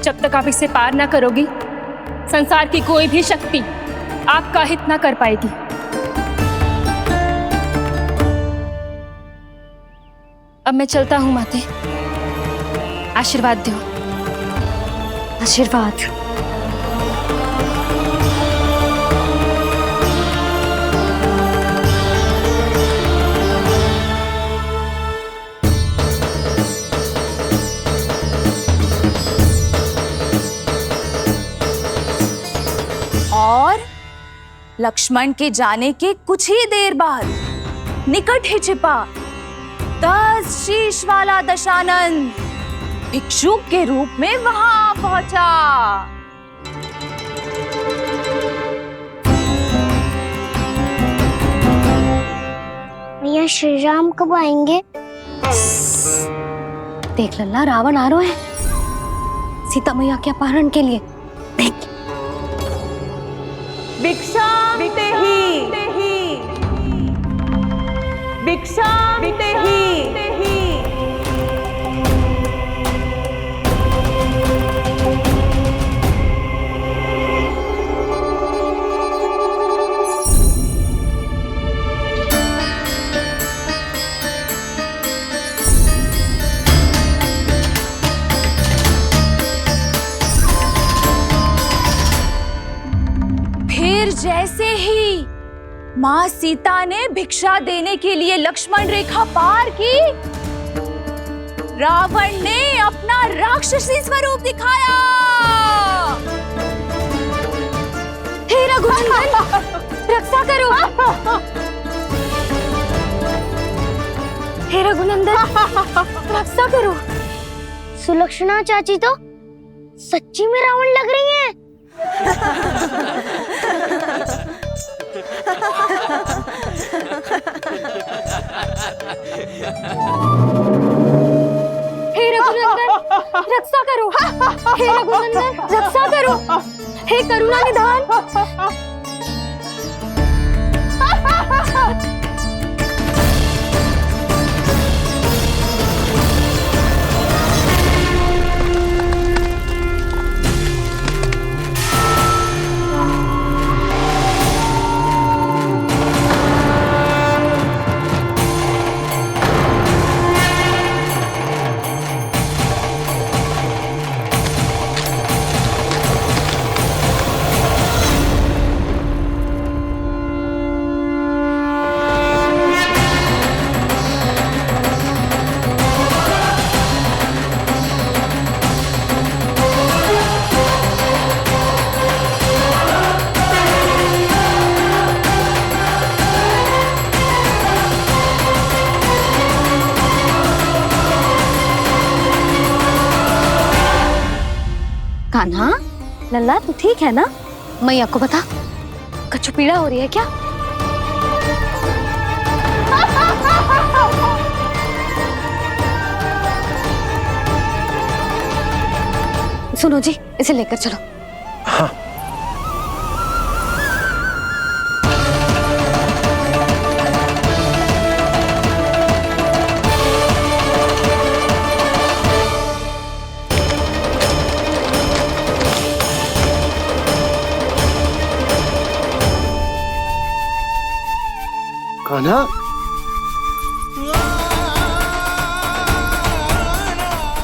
जब तक आप इसे पार ना करोगी, संसार की कोई भी शक्ति आपका हित ना कर पाएगी। अब मैं चलता हूँ माते, आशीर्वाद दो। आशीर्वाद। और लक्ष्मण के जाने के कुछ ही देर बाद निकट ही छिपा 10 शीश वाला दशानन भिक्षुक के रूप में वहां पहुंचा। भैया श्री राम कब आएंगे? देख लल्ला, रावण आ रहा है सीता मैया के अपहरण के लिए। देख भिक्षा फिर जैसे ही माँ सीता ने भिक्षा देने के लिए लक्ष्मण रेखा पार की, रावण ने अपना राक्षसी स्वरूप दिखाया। रघुनंदन रक्षा करो। हे रघुनंदन रक्षा करो। सुलक्षणा चाची तो सच्ची में रावण लग रही हैं। हे रघुनंदन रक्षा करो। हे रघुनंदन रक्षा करो। हे करुणा निधान। कान्हा, लल्ला तू ठीक है ना? मैया को बता, कछु पीड़ा हो रही है क्या? सुनो जी, इसे लेकर चलो। हाँ। कान्हा,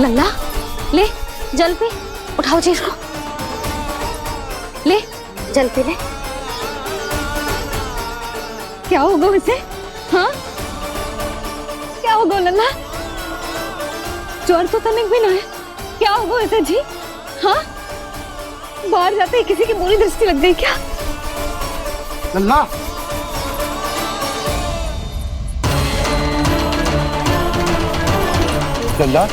लल्ला ले जल पी, उठाओ जी इसको, ले जल पी ले। क्या होगा उसे? हाँ क्या होगा लल्ला? ज्वर तो तनिक भी ना है, क्या होगा उसे जी? हाँ बाहर जाते ही किसी की बुरी दृष्टि लग गई क्या? लल्ला लल्ला,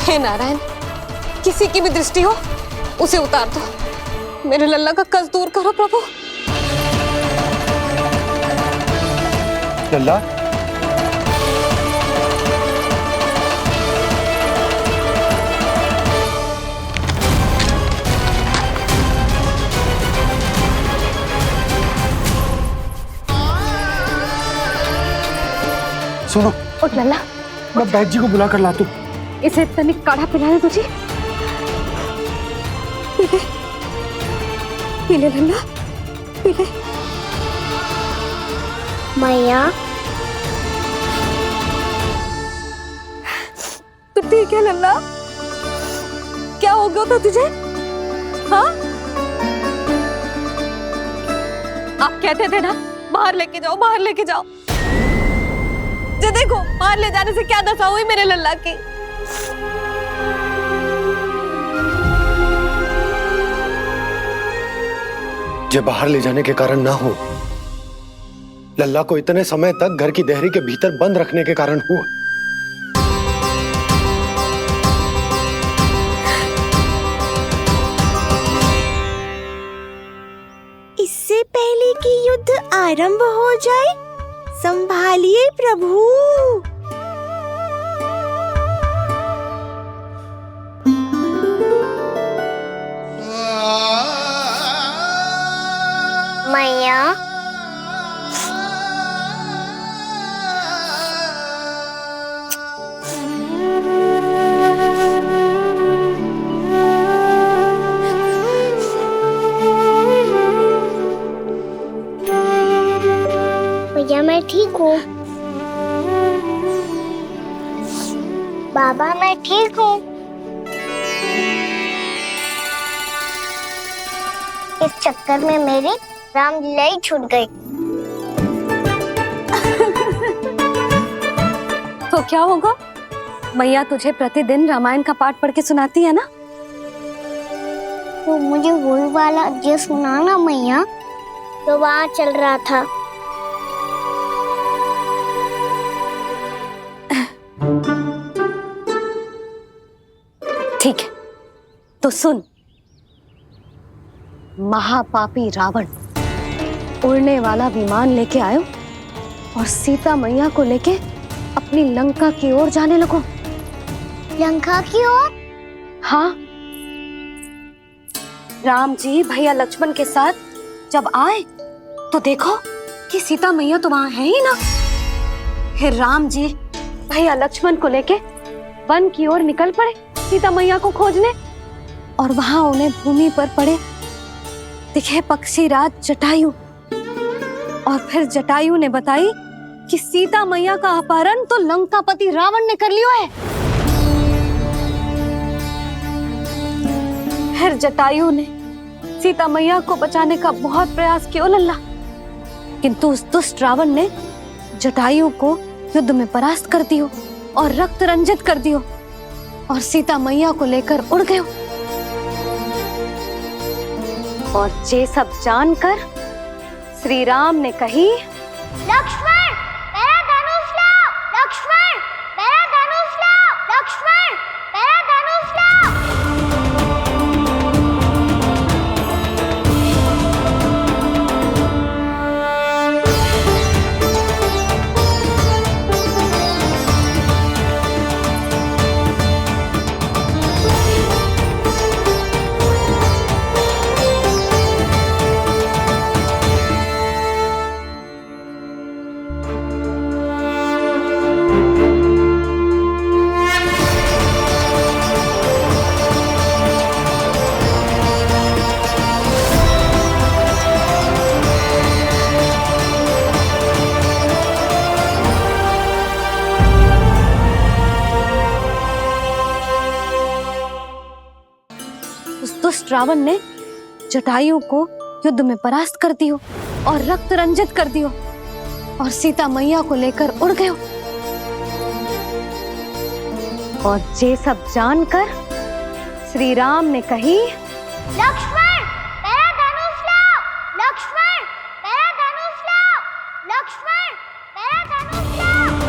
हे नारायण, किसी की भी दृष्टि हो उसे उतार दो। मेरे लल्ला का कष्ट दूर करो प्रभु। लल्ला, सुनो, उठ लल्ला, मैं बैद जी को बुला कर लाता हूँ। इसे तनिक काढ़ा पिलाने दो जी। पी ले, पी ले लल्ला, पी ले। मैया तो ठीक है लल्ला, क्या हो गया था तुझे? हाँ आप कहते थे ना बाहर लेके जाओ, बाहर लेके जाओ। जे देखो बाहर ले जाने से क्या दशा हुई मेरे लल्ला की। जे बाहर ले जाने के कारण ना हो, लल्ला को इतने समय तक घर की देहरी के भीतर बंद रखने के कारण हुआ। इससे पहले कि युद्ध आरंभ हो जाए, संभालिए प्रभु। मैया भैया मैं ठीक हूँ। बाबा मैं ठीक हूँ। इस चक्कर में मेरी रामलीला ही छूट गई। तो क्या होगा? मैया तुझे प्रतिदिन रामायण का पाठ पढ़ के सुनाती है ना? तो मुझे वही वाला जो सुना ना मैया, तो वहाँ चल रहा था। ठीक है, तो सुन। महापापी रावण उड़ने वाला विमान लेके आयो और सीता मैया को लेके अपनी लंका की ओर जाने लगो। लंका की ओर? हाँ, राम जी भैया लक्ष्मण के साथ जब आए तो देखो कि सीता मैया तो वहां है ही ना। फिर राम जी भैया लक्ष्मण को लेके वन की ओर निकल पड़े सीता मैया को खोजने, और वहां उन्हें भूमि पर पड़े दिखे पक्षी राज जटायु। और फिर जटायु ने बताई कि सीता मैया का अपहरण तो लंकापति रावण ने कर लियो है। फिर जटायु ने सीता मैया को बचाने का बहुत प्रयास किया लल्ला, किंतु उस दुष्ट रावण ने जटायु को युद्ध में परास्त कर दियो और रक्त रंजित कर दियो और सीता मैया को लेकर उड़ गयो। और ये सब जानकर श्री राम ने कही, लक्ष्मण मेरा धनुष लाओ, लक्ष्मण मेरा धनुष लाओ, लक्ष्मण मेरा धनुष लाओ। रावण ने जटायु को युद्ध में परास्त कर दियो और रक्त रंजित कर दियो और सीता मैया को लेकर उड़ गयो। और ये सब जानकर श्री राम ने कही, लक्ष्मण मेरा धनुष लाओ, लक्ष्मण मेरा धनुष लाओ, लक्ष्मण मेरा धनुष लाओ।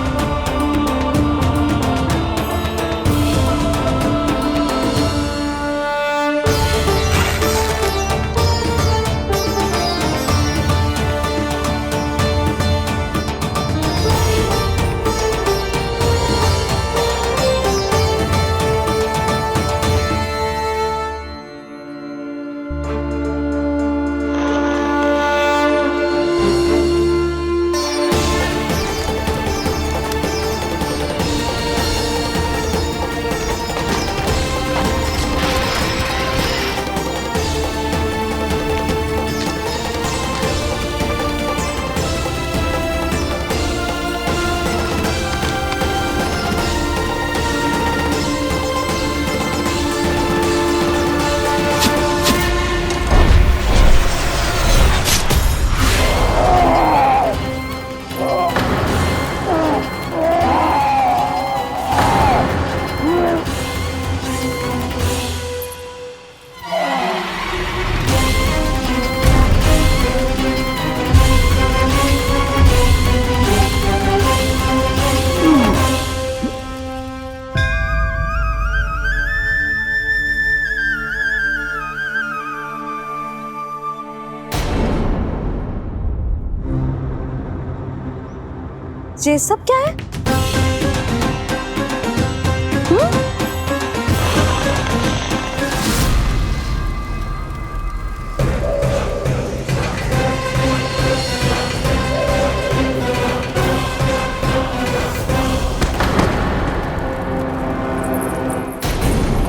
ये सब क्या है?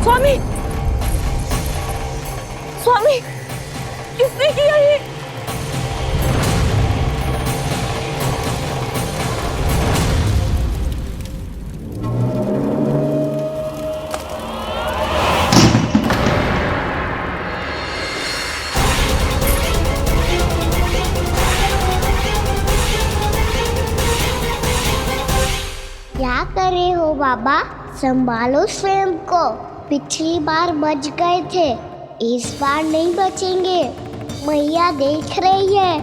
स्वामी, स्वामी, किसने किया ये? क्या कर रहे हो बाबा? संभालो स्वयं को। पिछली बार बच गए थे, इस बार नहीं बचेंगे। मैया देख रही है।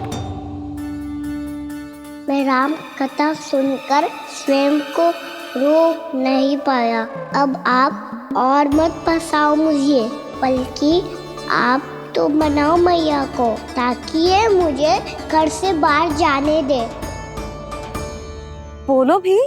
मैं राम कथा सुनकर स्वयं को रोक नहीं पाया। अब आप और मत फंसाओ मुझे, बल्कि आप तो मनाओ मैया को, ताकि ये मुझे घर से बाहर जाने दे। बोलो भी।